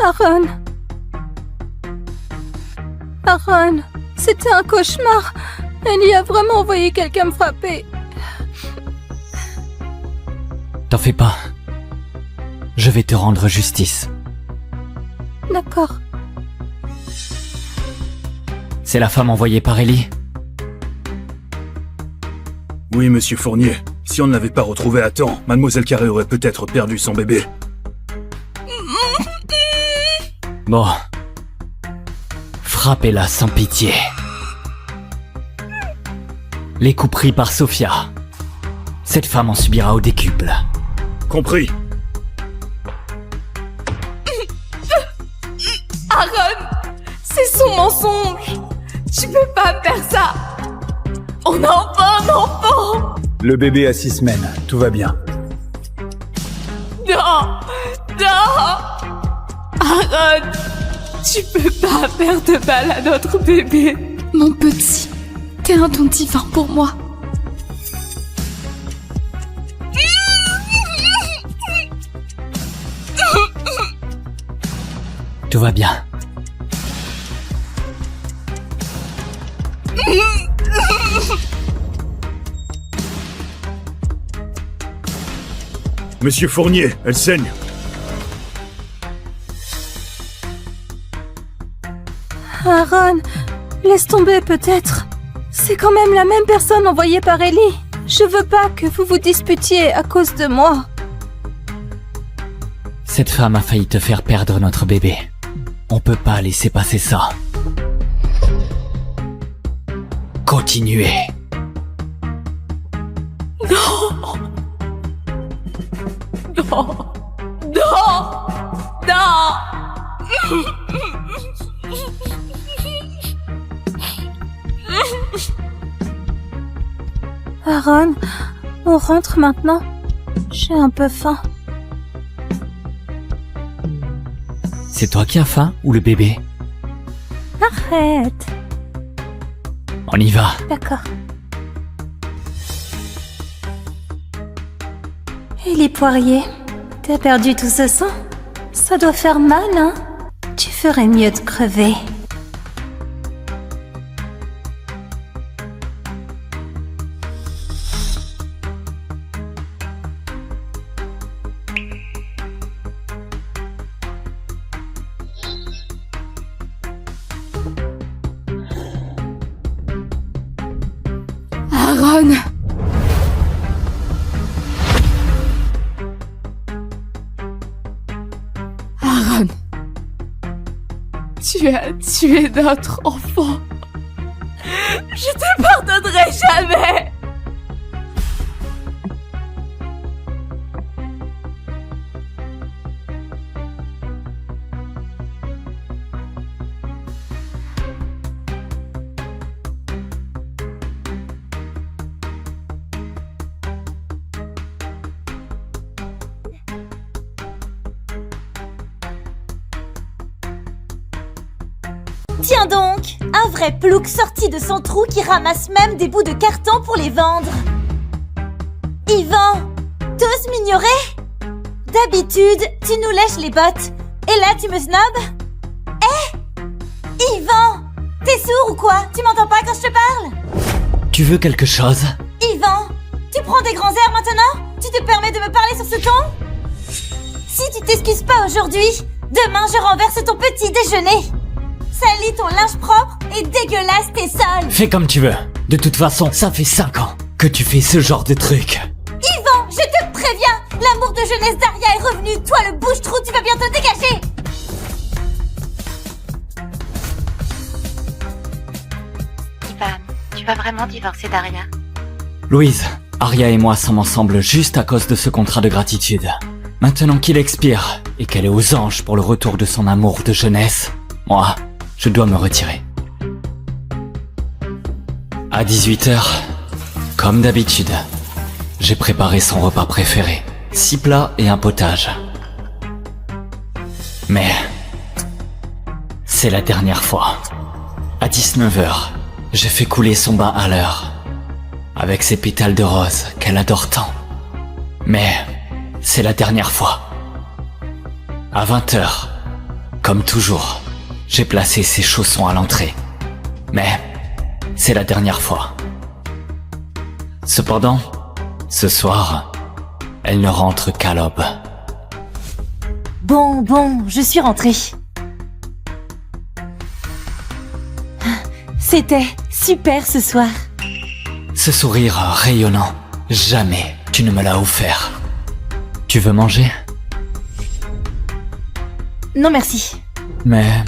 Aaron. Aaron, c'était un cauchemar. Ellie a vraiment envoyé quelqu'un me frapper. T'en fais pas. Je vais te rendre justice. D'accord. C'est la femme envoyée par Ellie? Oui, monsieur Fournier. Si on ne l'avait pas retrouvé à temps, Mademoiselle Carré aurait peut-être perdu son bébé. Bon. Frappez-la sans pitié. Les coups pris par Sophia. Cette femme en subira au décuple. Compris. Aaron, c'est son mensonge. Tu peux pas faire ça. On a enfin un enfant. Le bébé a 6 semaines, tout va bien. Non, non. Aaron, tu peux pas faire de mal à notre bébé. Mon petit, t'es un don divin pour moi. Tout va bien. Monsieur Fournier, elle saigne. Aaron, laisse tomber peut-être. C'est quand même la même personne envoyée par Ellie. Je veux pas que vous vous disputiez à cause de moi. Cette femme a failli te faire perdre notre bébé. On peut pas laisser passer ça. Continuez. Non. Non. Non. Non. Aaron, on rentre maintenant. J'ai un peu faim. C'est toi qui as faim ou le bébé? Arrête. On y va. D'accord. Ellie Poirier, t'as perdu tout ce sang? Ça doit faire mal, hein? Tu ferais mieux de crever. Aaron! Aaron, tu as tué notre enfant. Je te pardonnerai jamais. Tiens donc, un vrai plouc sorti de son trou qui ramasse même des bouts de carton pour les vendre. Yvan, t'oses m'ignorer? D'habitude, tu nous lèches les bottes. Et là, tu me snobes? Yvan, t'es sourd ou quoi? Tu m'entends pas quand je te parle? Tu veux quelque chose? Yvan, tu prends des grands airs maintenant? Tu te permets de me parler sur ce ton? Si tu t'excuses pas aujourd'hui, demain je renverse ton petit déjeuner. Salis ton linge propre et dégueulasse tes sols. Fais comme tu veux. De toute façon, ça fait 5 ans que tu fais ce genre de truc. Yvan, je te préviens, l'amour de jeunesse d'Aria est revenu. Toi, le bouche-trou, tu vas bientôt dégager. Ivan, tu vas vraiment divorcer d'Aria? Louise, Aria et moi sommes ensemble juste à cause de ce contrat de gratitude. Maintenant qu'il expire et qu'elle est aux anges pour le retour de son amour de jeunesse, moi, je dois me retirer. À 18h, comme d'habitude, j'ai préparé son repas préféré. 6 plats et un potage. Mais c'est la dernière fois. À 19h, j'ai fait couler son bain à l'heure, avec ses pétales de rose qu'elle adore tant. Mais c'est la dernière fois. À 20h, comme toujours, j'ai placé ses chaussons à l'entrée. Mais c'est la dernière fois. Cependant, ce soir, elle ne rentre qu'à l'aube. Bon, je suis rentrée. C'était super ce soir. Ce sourire rayonnant, jamais tu ne me l'as offert. Tu veux manger? Non merci. Mais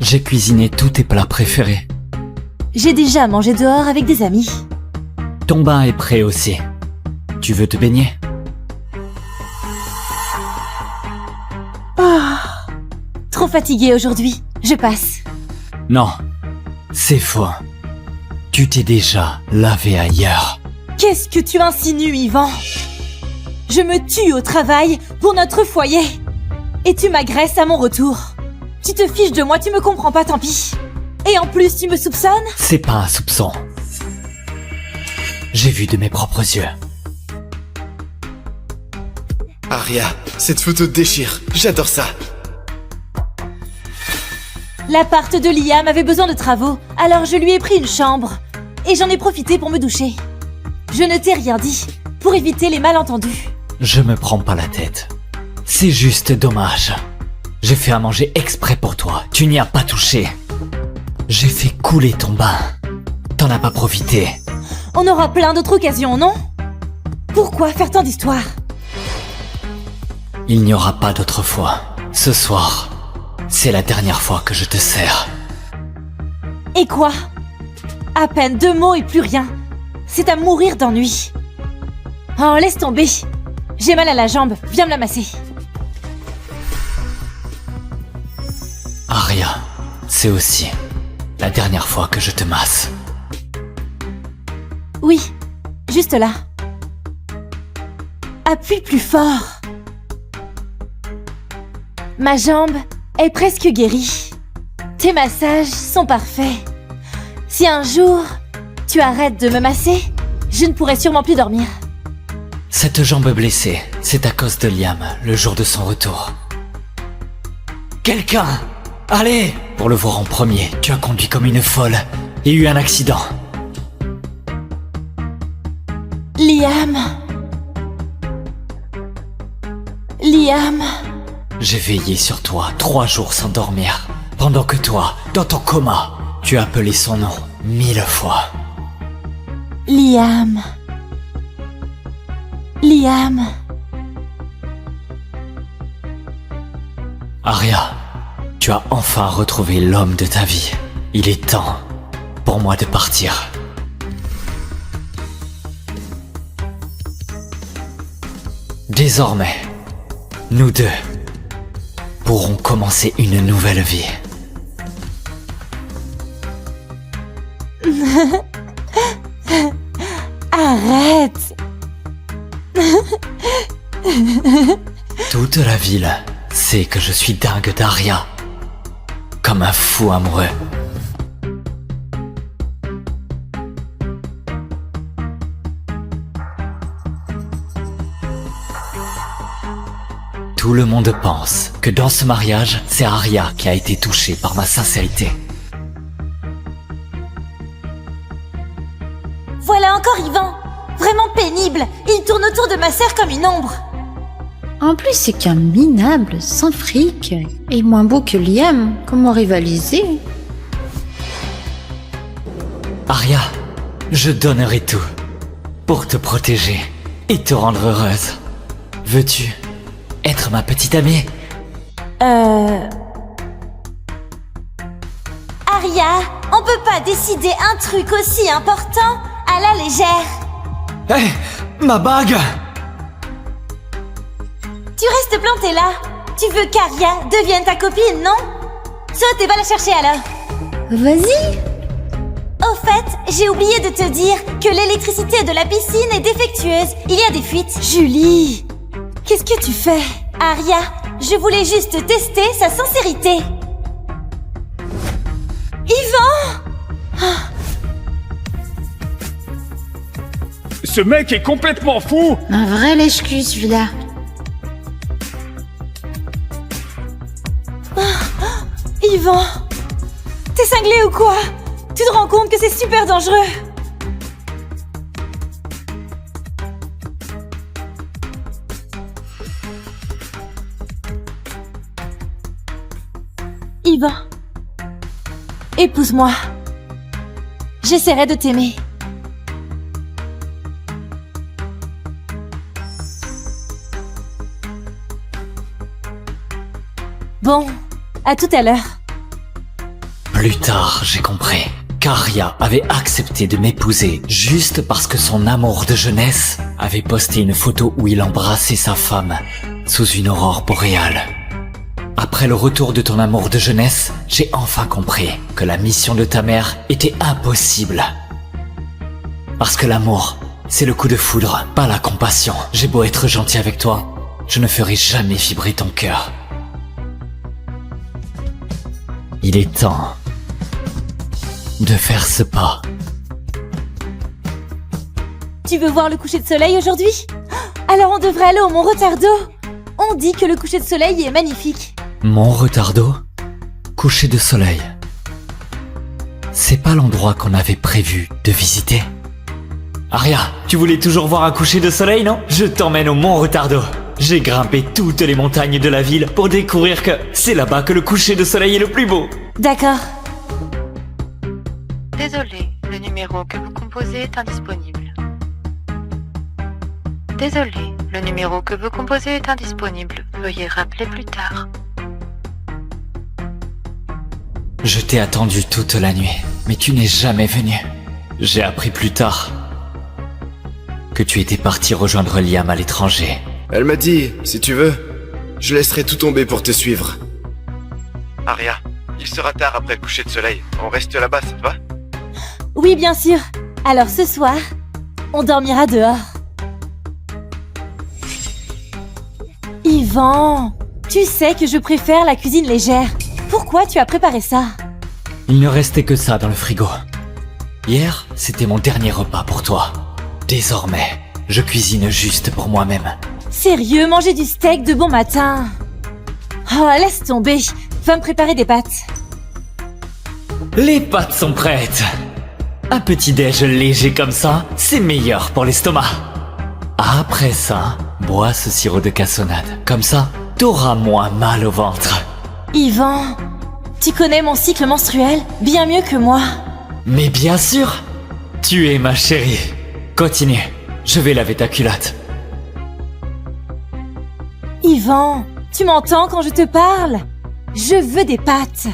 j'ai cuisiné tous tes plats préférés. J'ai déjà mangé dehors avec des amis. Ton bain est prêt aussi. Tu veux te baigner? Oh, trop fatiguée aujourd'hui. Je passe. Non, c'est faux. Tu t'es déjà lavé ailleurs. Qu'est-ce que tu insinues, Yvan? Je me tue au travail pour notre foyer. Et tu m'agresses à mon retour. Tu te fiches de moi, tu me comprends pas, tant pis. Et en plus, tu me soupçonnes? C'est pas un soupçon. J'ai vu de mes propres yeux. Aria, cette photo te déchire. J'adore ça. L'appart de Liam avait besoin de travaux, alors je lui ai pris une chambre. Et j'en ai profité pour me doucher. Je ne t'ai rien dit, pour éviter les malentendus. Je me prends pas la tête. C'est juste dommage. J'ai fait à manger exprès pour toi. Tu n'y as pas touché. J'ai fait couler ton bain. T'en as pas profité. On aura plein d'autres occasions, non? Pourquoi faire tant d'histoires? Il n'y aura pas d'autre fois. Ce soir, c'est la dernière fois que je te sers. Et quoi? À peine 2 mots et plus rien. C'est à mourir d'ennui. Oh, laisse tomber. J'ai mal à la jambe, viens me la masser. Aria, c'est aussi la dernière fois que je te masse. Oui, juste là. Appuie plus fort. Ma jambe est presque guérie. Tes massages sont parfaits. Si un jour tu arrêtes de me masser, je ne pourrai sûrement plus dormir. Cette jambe blessée, c'est à cause de Liam, le jour de son retour. Quelqu'un! Allez! Pour le voir en premier, tu as conduit comme une folle et eu un accident. Liam. Liam. J'ai veillé sur toi 3 jours sans dormir, pendant que toi, dans ton coma, tu as appelé son nom 1000 fois. Liam. Liam. Aria, tu as enfin retrouvé l'homme de ta vie. Il est temps pour moi de partir. Désormais, nous deux pourrons commencer une nouvelle vie. Arrête. Toute la ville sait que je suis dingue d'Aria. Comme un fou amoureux. Tout le monde pense que dans ce mariage, c'est Aria qui a été touchée par ma sincérité. Voilà encore Yvan. Vraiment pénible. Il tourne autour de ma sœur comme une ombre. En plus, c'est qu'un minable, sans fric, et moins beau que Liam. Comment rivaliser? Aria, je donnerai tout pour te protéger et te rendre heureuse. Veux-tu être ma petite amie? Aria, on peut pas décider un truc aussi important à la légère. Hé, ma bague! Tu restes planté là. Tu veux qu'Aria devienne ta copine, non? Saute et va la chercher alors. Vas-y. Au fait, j'ai oublié de te dire que l'électricité de la piscine est défectueuse. Il y a des fuites. Julie, qu'est-ce que tu fais? Aria, je voulais juste tester sa sincérité. Yvan! Ce mec est complètement fou! Un vrai lèche-cul, celui-là. Yvan! T'es cinglé ou quoi? Tu te rends compte que c'est super dangereux? Yvan, épouse-moi. J'essaierai de t'aimer. Bon, à tout à l'heure. Plus tard, j'ai compris qu'Arya avait accepté de m'épouser juste parce que son amour de jeunesse avait posté une photo où il embrassait sa femme sous une aurore boréale. Après le retour de ton amour de jeunesse, j'ai enfin compris que la mission de ta mère était impossible. Parce que l'amour, c'est le coup de foudre, pas la compassion. J'ai beau être gentil avec toi, je ne ferai jamais vibrer ton cœur. Il est temps de faire ce pas. Tu veux voir le coucher de soleil aujourd'hui? Alors on devrait aller au Mont Retardo. On dit que le coucher de soleil est magnifique. Mont Retardo? Coucher de soleil. C'est pas l'endroit qu'on avait prévu de visiter. Arya, tu voulais toujours voir un coucher de soleil, non? Je t'emmène au Mont Retardo. J'ai grimpé toutes les montagnes de la ville pour découvrir que c'est là-bas que le coucher de soleil est le plus beau. D'accord. Désolé, le numéro que vous composez est indisponible. Désolé, le numéro que vous composez est indisponible. Veuillez rappeler plus tard. Je t'ai attendu toute la nuit, mais tu n'es jamais venu. J'ai appris plus tard que tu étais parti rejoindre Liam à l'étranger. Elle m'a dit, si tu veux, je laisserai tout tomber pour te suivre. Arya, il sera tard après le coucher de soleil. On reste là-bas, ça te va? Oui, bien sûr. Alors ce soir, on dormira dehors. Yvan, tu sais que je préfère la cuisine légère. Pourquoi tu as préparé ça? Il ne restait que ça dans le frigo. Hier, c'était mon dernier repas pour toi. Désormais, je cuisine juste pour moi-même. Sérieux, manger du steak de bon matin? Oh, laisse tomber. Va me préparer des pâtes. Les pâtes sont prêtes. Un petit déj léger comme ça, c'est meilleur pour l'estomac. Après ça, bois ce sirop de cassonade. Comme ça, t'auras moins mal au ventre. Yvan, tu connais mon cycle menstruel bien mieux que moi. Mais bien sûr, tu es ma chérie. Continue, je vais laver ta culotte. Yvan, tu m'entends quand je te parle? Je veux des pâtes.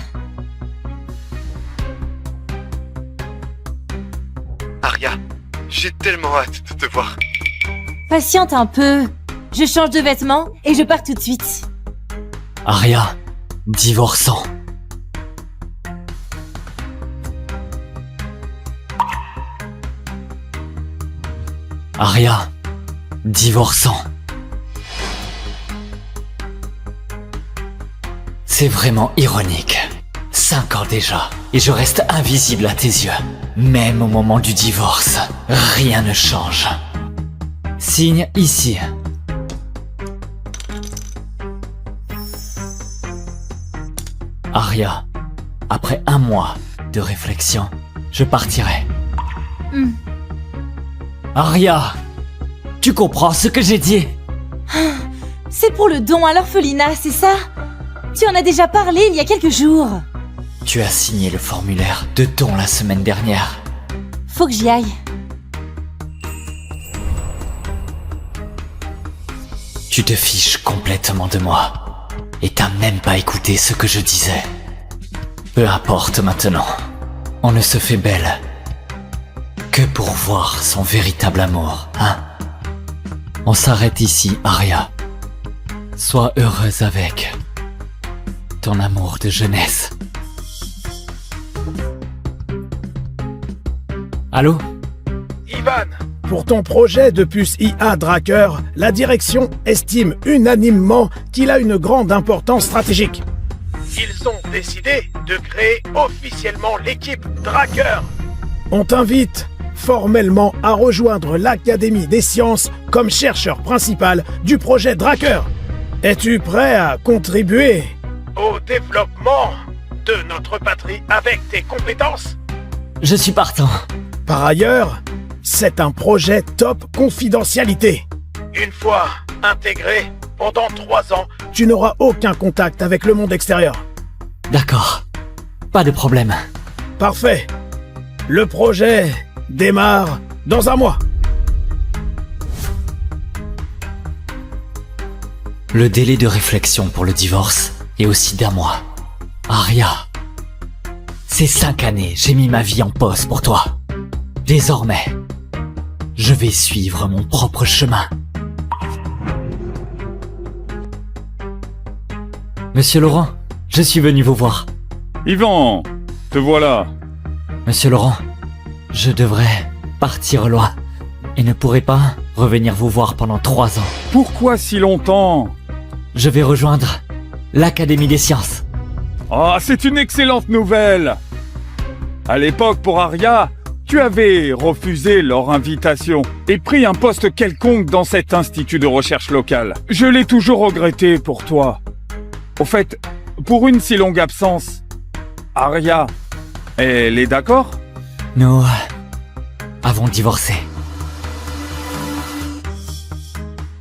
Arya, j'ai tellement hâte de te voir. Patiente un peu. Je change de vêtements et je pars tout de suite. Arya, divorçons. Arya, divorçons. C'est vraiment ironique. 5 ans déjà, et je reste invisible à tes yeux. Même au moment du divorce, rien ne change. Signe ici. Arya, après 1 mois de réflexion, je partirai. Arya, tu comprends ce que j'ai dit? C'est pour le don à l'orphelinat, c'est ça? Tu en as déjà parlé il y a quelques jours. Tu as signé le formulaire de don la semaine dernière. Faut que j'y aille. Tu te fiches complètement de moi. Et t'as même pas écouté ce que je disais. Peu importe maintenant. On ne se fait belle que pour voir son véritable amour, hein? On s'arrête ici, Arya. Sois heureuse avec ton amour de jeunesse. Allô? Ivan, pour ton projet de puce IA Dracker, la direction estime unanimement qu'il a une grande importance stratégique. Ils ont décidé de créer officiellement l'équipe Dracker. On t'invite formellement à rejoindre l'Académie des sciences comme chercheur principal du projet Dracker. Es-tu prêt à contribuer au développement de notre patrie avec tes compétences? Je suis partant. Par ailleurs, c'est un projet top confidentialité. Une fois intégré, pendant 3 ans, tu n'auras aucun contact avec le monde extérieur. D'accord. Pas de problème. Parfait. Le projet démarre dans 1 mois. Le délai de réflexion pour le divorce et aussi d'un-moi. Arya, ces 5 années, j'ai mis ma vie en pause pour toi. Désormais, je vais suivre mon propre chemin. Monsieur Laurent, je suis venu vous voir. Yvan, te voilà. Monsieur Laurent, je devrais partir loin et ne pourrai pas revenir vous voir pendant 3 ans. Pourquoi si longtemps? Je vais rejoindre l'Académie des Sciences. Ah, c'est une excellente nouvelle. À l'époque, pour Arya, tu avais refusé leur invitation et pris un poste quelconque dans cet institut de recherche local. Je l'ai toujours regretté pour toi. Au fait, pour une si longue absence, Arya, elle est d'accord? Nous avons divorcé.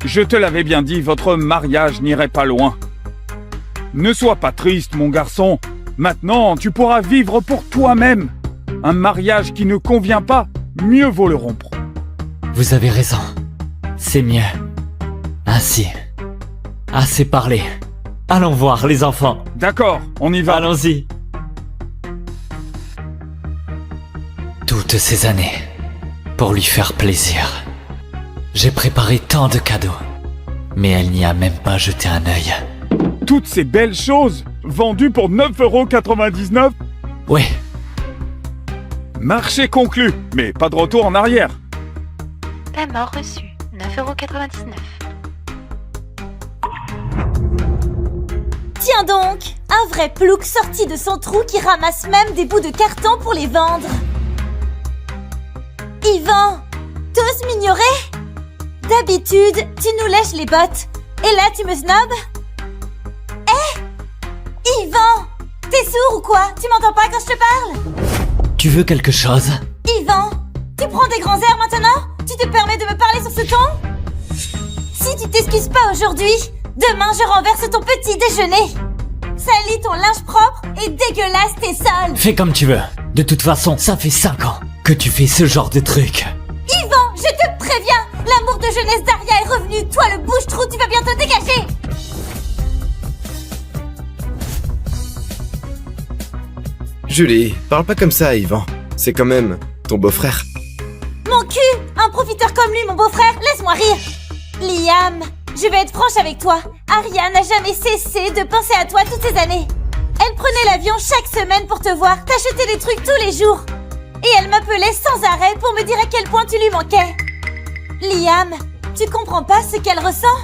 Je te l'avais bien dit, votre mariage n'irait pas loin. Ne sois pas triste, mon garçon. Maintenant, tu pourras vivre pour toi-même. Un mariage qui ne convient pas, mieux vaut le rompre. Vous avez raison. C'est mieux. Ainsi. Assez parlé. Allons voir les enfants. D'accord, on y va. Allons-y. Toutes ces années, pour lui faire plaisir, j'ai préparé tant de cadeaux. Mais elle n'y a même pas jeté un œil. Toutes ces belles choses, vendues pour 9,99 €? Oui. Marché conclu, mais pas de retour en arrière. Paiement reçu, 9,99 €. Tiens donc, un vrai plouc sorti de son trou qui ramasse même des bouts de carton pour les vendre. Yvan, t'oses m'ignorer? D'habitude, tu nous lèches les bottes. Et là, tu me snobes? Yvan, t'es sourd ou quoi? Tu m'entends pas quand je te parle? Tu veux quelque chose? Yvan, tu prends des grands airs maintenant? Tu te permets de me parler sur ce ton? Si tu t'excuses pas aujourd'hui, demain je renverse ton petit déjeuner. Salis ton linge propre et dégueulasse tes sols. Fais comme tu veux. De toute façon, ça fait 5 ans que tu fais ce genre de truc. Yvan, je te préviens, l'amour de jeunesse d'Arya est revenu. Toi le bouche-trou, tu vas bientôt dégager. Julie, parle pas comme ça à Yvan. C'est quand même ton beau-frère. Mon cul, un profiteur comme lui, mon beau-frère, laisse-moi rire. Liam, je vais être franche avec toi. Arya n'a jamais cessé de penser à toi toutes ces années. Elle prenait l'avion chaque semaine pour te voir, t'achetait des trucs tous les jours. Et elle m'appelait sans arrêt pour me dire à quel point tu lui manquais. Liam, tu comprends pas ce qu'elle ressent?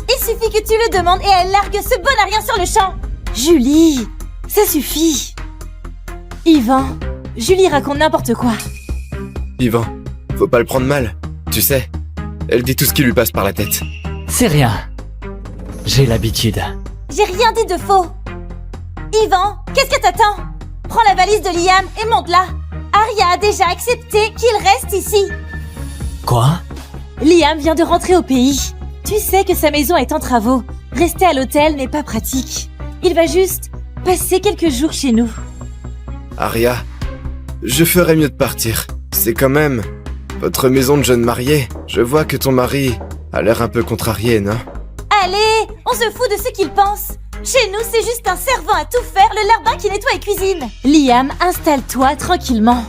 Il suffit que tu le demandes et elle largue ce bon à rien sur le champ. Julie, ça suffit. Yvan, Julie raconte n'importe quoi. Yvan, faut pas le prendre mal. Tu sais, elle dit tout ce qui lui passe par la tête. C'est rien. J'ai l'habitude. J'ai rien dit de faux. Yvan, qu'est-ce que t'attends? Prends la valise de Liam et monte-la. Arya a déjà accepté qu'il reste ici. Quoi? Liam vient de rentrer au pays. Tu sais que sa maison est en travaux. Rester à l'hôtel n'est pas pratique. Il va juste passer quelques jours chez nous. Arya, je ferais mieux de partir. C'est quand même votre maison de jeune mariée. Je vois que ton mari a l'air un peu contrarié, non? Allez, on se fout de ce qu'il pense. Chez nous, c'est juste un servant à tout faire, le larbin qui nettoie et cuisine. Liam, installe-toi tranquillement.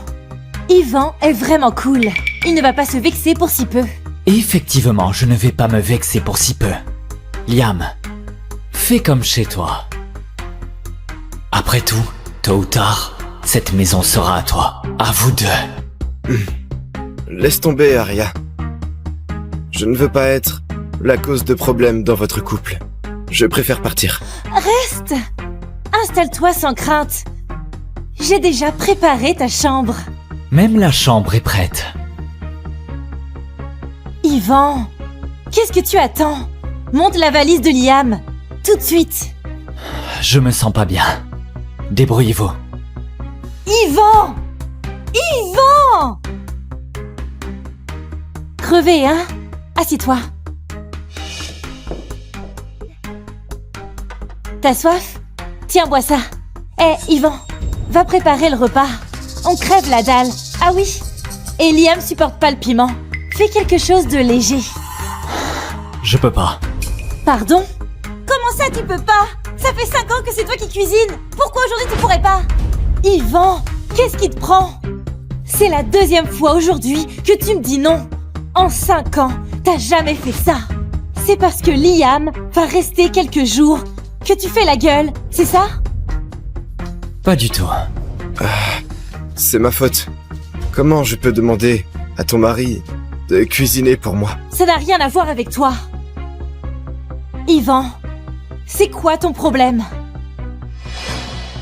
Yvan est vraiment cool. Il ne va pas se vexer pour si peu. Effectivement, je ne vais pas me vexer pour si peu. Liam, fais comme chez toi. Après tout, tôt ou tard, cette maison sera à toi. À vous deux. Laisse tomber, Arya. Je ne veux pas être la cause de problèmes dans votre couple. Je préfère partir. Reste! Installe-toi sans crainte. J'ai déjà préparé ta chambre. Même la chambre est prête. Yvan, qu'est-ce que tu attends? Monte la valise de Liam. Tout de suite. Je me sens pas bien. Débrouillez-vous. Yvan! Yvan! Crevé, hein? Assieds-toi. T'as soif? Tiens, bois ça. Yvan, va préparer le repas. On crève la dalle. Ah oui. Et Liam supporte pas le piment. Fais quelque chose de léger. Je peux pas. Pardon? Comment ça tu peux pas? Ça fait 5 ans que c'est toi qui cuisines. Pourquoi aujourd'hui tu pourrais pas? Yvan, qu'est-ce qui te prend? C'est la 2e fois aujourd'hui que tu me dis non. En 5 ans, t'as jamais fait ça. C'est parce que Liam va rester quelques jours que tu fais la gueule, c'est ça? Pas du tout. C'est ma faute. Comment je peux demander à ton mari de cuisiner pour moi? Ça n'a rien à voir avec toi. Yvan, c'est quoi ton problème?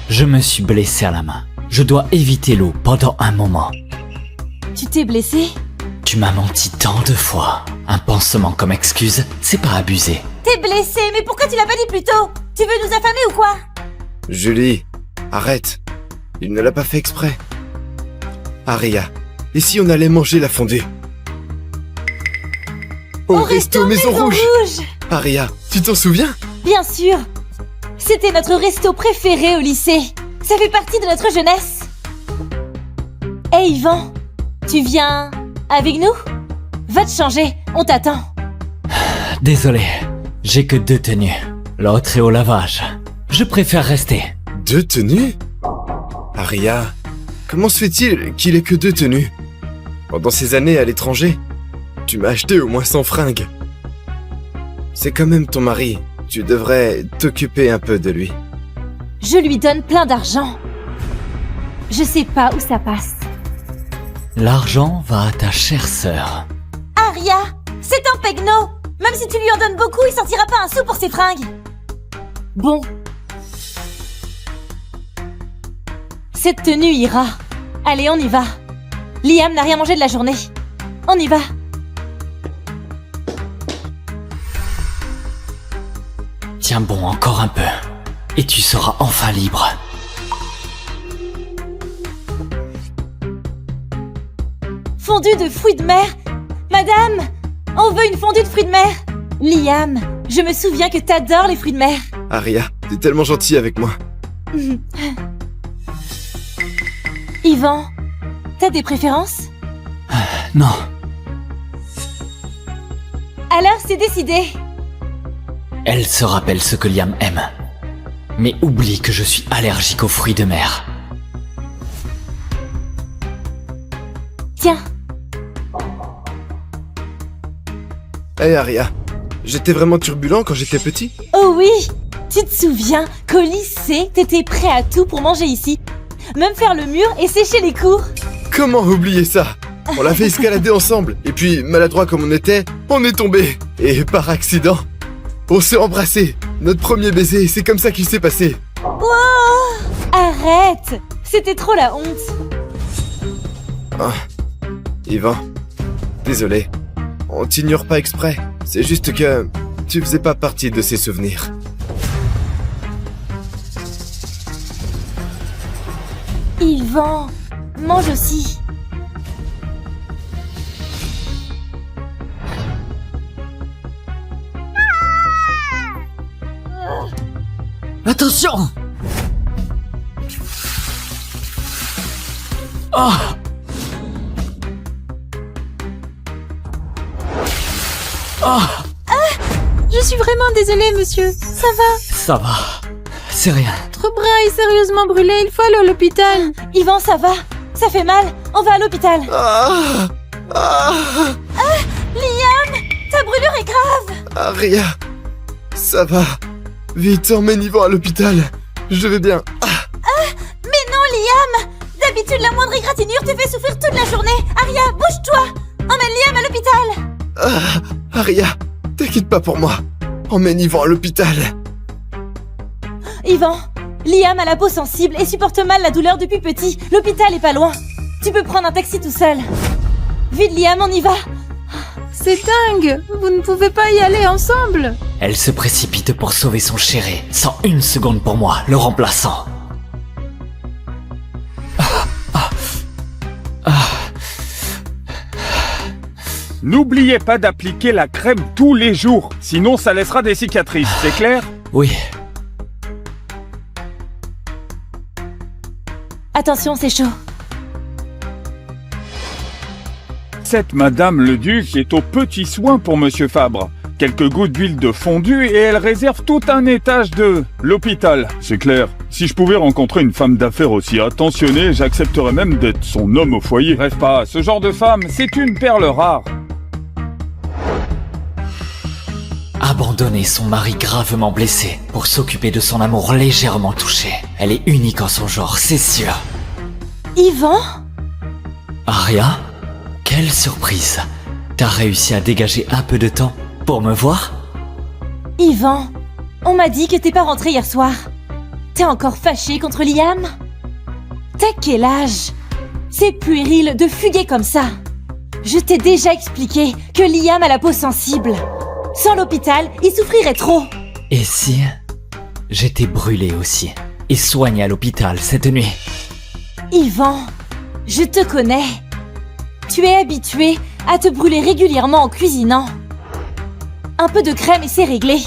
Je me suis blessé à la main. Je dois éviter l'eau pendant un moment. Tu t'es blessé? Tu m'as menti tant de fois. Un pansement comme excuse, c'est pas abusé. T'es blessé, mais pourquoi tu l'as pas dit plus tôt? Tu veux nous affamer ou quoi? Julie, arrête. Il ne l'a pas fait exprès. Aria, et si on allait manger la fondue? Au resto Maison Rouge. Aria, tu t'en souviens? Bien sûr. C'était notre resto préféré au lycée. Ça fait partie de notre jeunesse. Hey Yvan, tu viens avec nous? Va te changer, on t'attend. Désolé, j'ai que 2 tenues. L'autre est au lavage. Je préfère rester. 2 tenues? Aria, comment se fait-il qu'il ait que 2 tenues? Pendant ces années à l'étranger, tu m'as acheté au moins 100 fringues. C'est quand même ton mari. Tu devrais t'occuper un peu de lui. Je lui donne plein d'argent. Je sais pas où ça passe. L'argent va à ta chère sœur. Aria, c'est un pegno. Même si tu lui en donnes beaucoup, il sortira pas un sou pour ses fringues. Bon. Cette tenue ira. Allez, on y va. Liam n'a rien mangé de la journée. On y va. Tiens bon encore un peu. Et tu seras enfin libre. Fondue de fruits de mer? Madame, on veut une fondue de fruits de mer. Liam, je me souviens que t'adores les fruits de mer. Aria, t'es tellement gentille avec moi. Yvan, t'as des préférences? Non. Alors c'est décidé. Elle se rappelle ce que Liam aime. Mais oublie que je suis allergique aux fruits de mer. Tiens. Hey Aria, j'étais vraiment turbulent quand j'étais petit? Oh oui. Tu te souviens qu'au lycée, t'étais prêt à tout pour manger ici? Même faire le mur et sécher les cours. Comment oublier ça? On l'avait escaladé ensemble, et puis, maladroit comme on était, on est tombé. Et par accident, on s'est embrassé. Notre premier baiser, c'est comme ça qu'il s'est passé. Wow! Arrête! C'était trop la honte. Ah, Yvan, désolé. On t'ignore pas exprès. C'est juste que tu faisais pas partie de ces souvenirs. Yvan, mange aussi. Attention! Oh! Oh! Je suis vraiment désolée, monsieur. Ça va? Ça va. C'est rien. Votre bras est sérieusement brûlé, il faut aller à l'hôpital. Yvan, ça va? Ça fait mal, on va à l'hôpital. Liam, ta brûlure est grave. Aria, ça va. Vite, emmène Yvan à l'hôpital. Je vais bien. Mais non, Liam. D'habitude, la moindre égratignure te fait souffrir toute la journée. Aria, bouge-toi. Emmène Liam à l'hôpital. Aria, t'inquiète pas pour moi. Emmène Yvan à l'hôpital. Yvan, Liam a la peau sensible et supporte mal la douleur depuis petit. L'hôpital est pas loin. Tu peux prendre un taxi tout seul. Vite, Liam, on y va. C'est dingue. Vous ne pouvez pas y aller ensemble. Elle se précipite pour sauver son chéri, sans une seconde pour moi, le remplaçant. N'oubliez pas d'appliquer la crème tous les jours, sinon ça laissera des cicatrices, c'est clair? Oui. Attention, c'est chaud. Cette Madame le Duc est aux petits soins pour Monsieur Fabre. quelques gouttes d'huile de fondue et elle réserve tout un étage de l'hôpital. C'est clair. Si je pouvais rencontrer une femme d'affaires aussi attentionnée, j'accepterais même d'être son homme au foyer. Rêve pas, ce genre de femme, c'est une perle rare. Abandonner son mari gravement blessé pour s'occuper de son amour légèrement touché. Elle est unique en son genre, c'est sûr. Yvan? Aria? Quelle surprise! T'as réussi à dégager un peu de temps pour me voir? Yvan, on m'a dit que t'es pas rentré hier soir. T'es encore fâché contre Liam? T'as quel âge? C'est puéril de fuguer comme ça. Je t'ai déjà expliqué que Liam a la peau sensible. Sans l'hôpital, il souffrirait trop. Et si j'étais brûlé aussi et soigné à l'hôpital cette nuit? Yvan, je te connais. Tu es habitué à te brûler régulièrement en cuisinant. Un peu de crème et c'est réglé.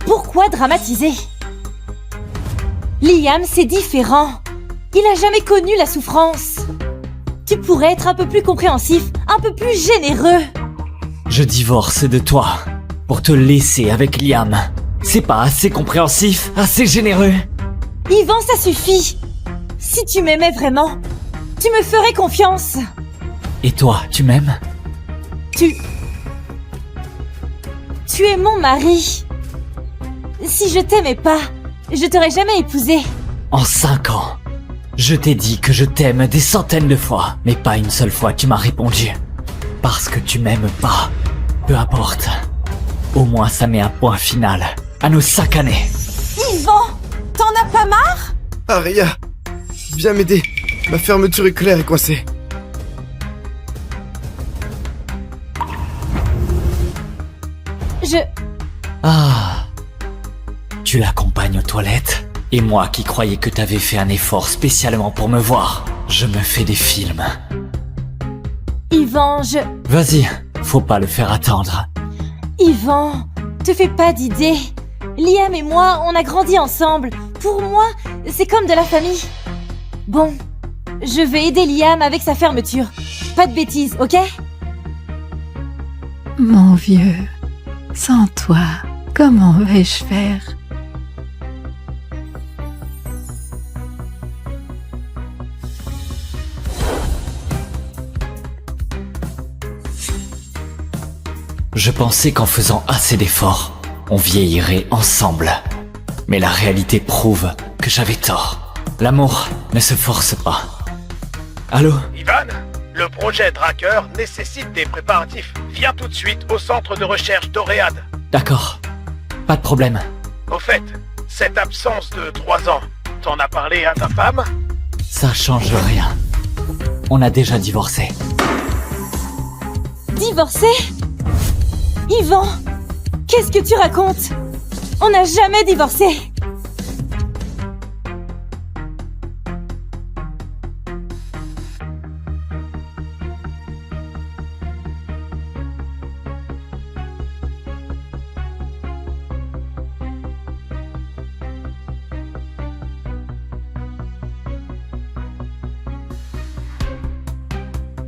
Pourquoi dramatiser? Liam, c'est différent. Il a jamais connu la souffrance. Tu pourrais être un peu plus compréhensif, un peu plus généreux. Je divorce de toi pour te laisser avec Liam. C'est pas assez compréhensif, assez généreux? Yvan, ça suffit. Si tu m'aimais vraiment, tu me ferais confiance. Et toi, tu m'aimes? Tu es mon mari. Si je t'aimais pas, je t'aurais jamais épousé. En 5 ans, je t'ai dit que je t'aime des centaines de fois, mais pas une seule fois tu m'as répondu. Parce que tu m'aimes pas. Peu importe. Au moins ça met un point final à nos 5 années. Yvan, t'en as pas marre? Aria, viens m'aider. Ma fermeture éclair est coincée. Ah. Tu l'accompagnes aux toilettes? Et moi qui croyais que t'avais fait un effort spécialement pour me voir, je me fais des films. Yvan, Vas-y, faut pas le faire attendre. Yvan, te fais pas d'idée. Liam et moi, on a grandi ensemble. Pour moi, c'est comme de la famille. Bon, je vais aider Liam avec sa fermeture. Pas de bêtises, ok? Mon vieux, sans toi, comment vais-je faire? Je pensais qu'en faisant assez d'efforts, on vieillirait ensemble. Mais la réalité prouve que j'avais tort. L'amour ne se force pas. Allô? Ivan, le projet Dracker nécessite des préparatifs. Viens tout de suite au centre de recherche d'Oréade. D'accord. Pas de problème. Au fait, cette absence de 3 ans, t'en as parlé à ta femme? Ça change rien. On a déjà divorcé. Divorcé? Yvan, qu'est-ce que tu racontes? On n'a jamais divorcé.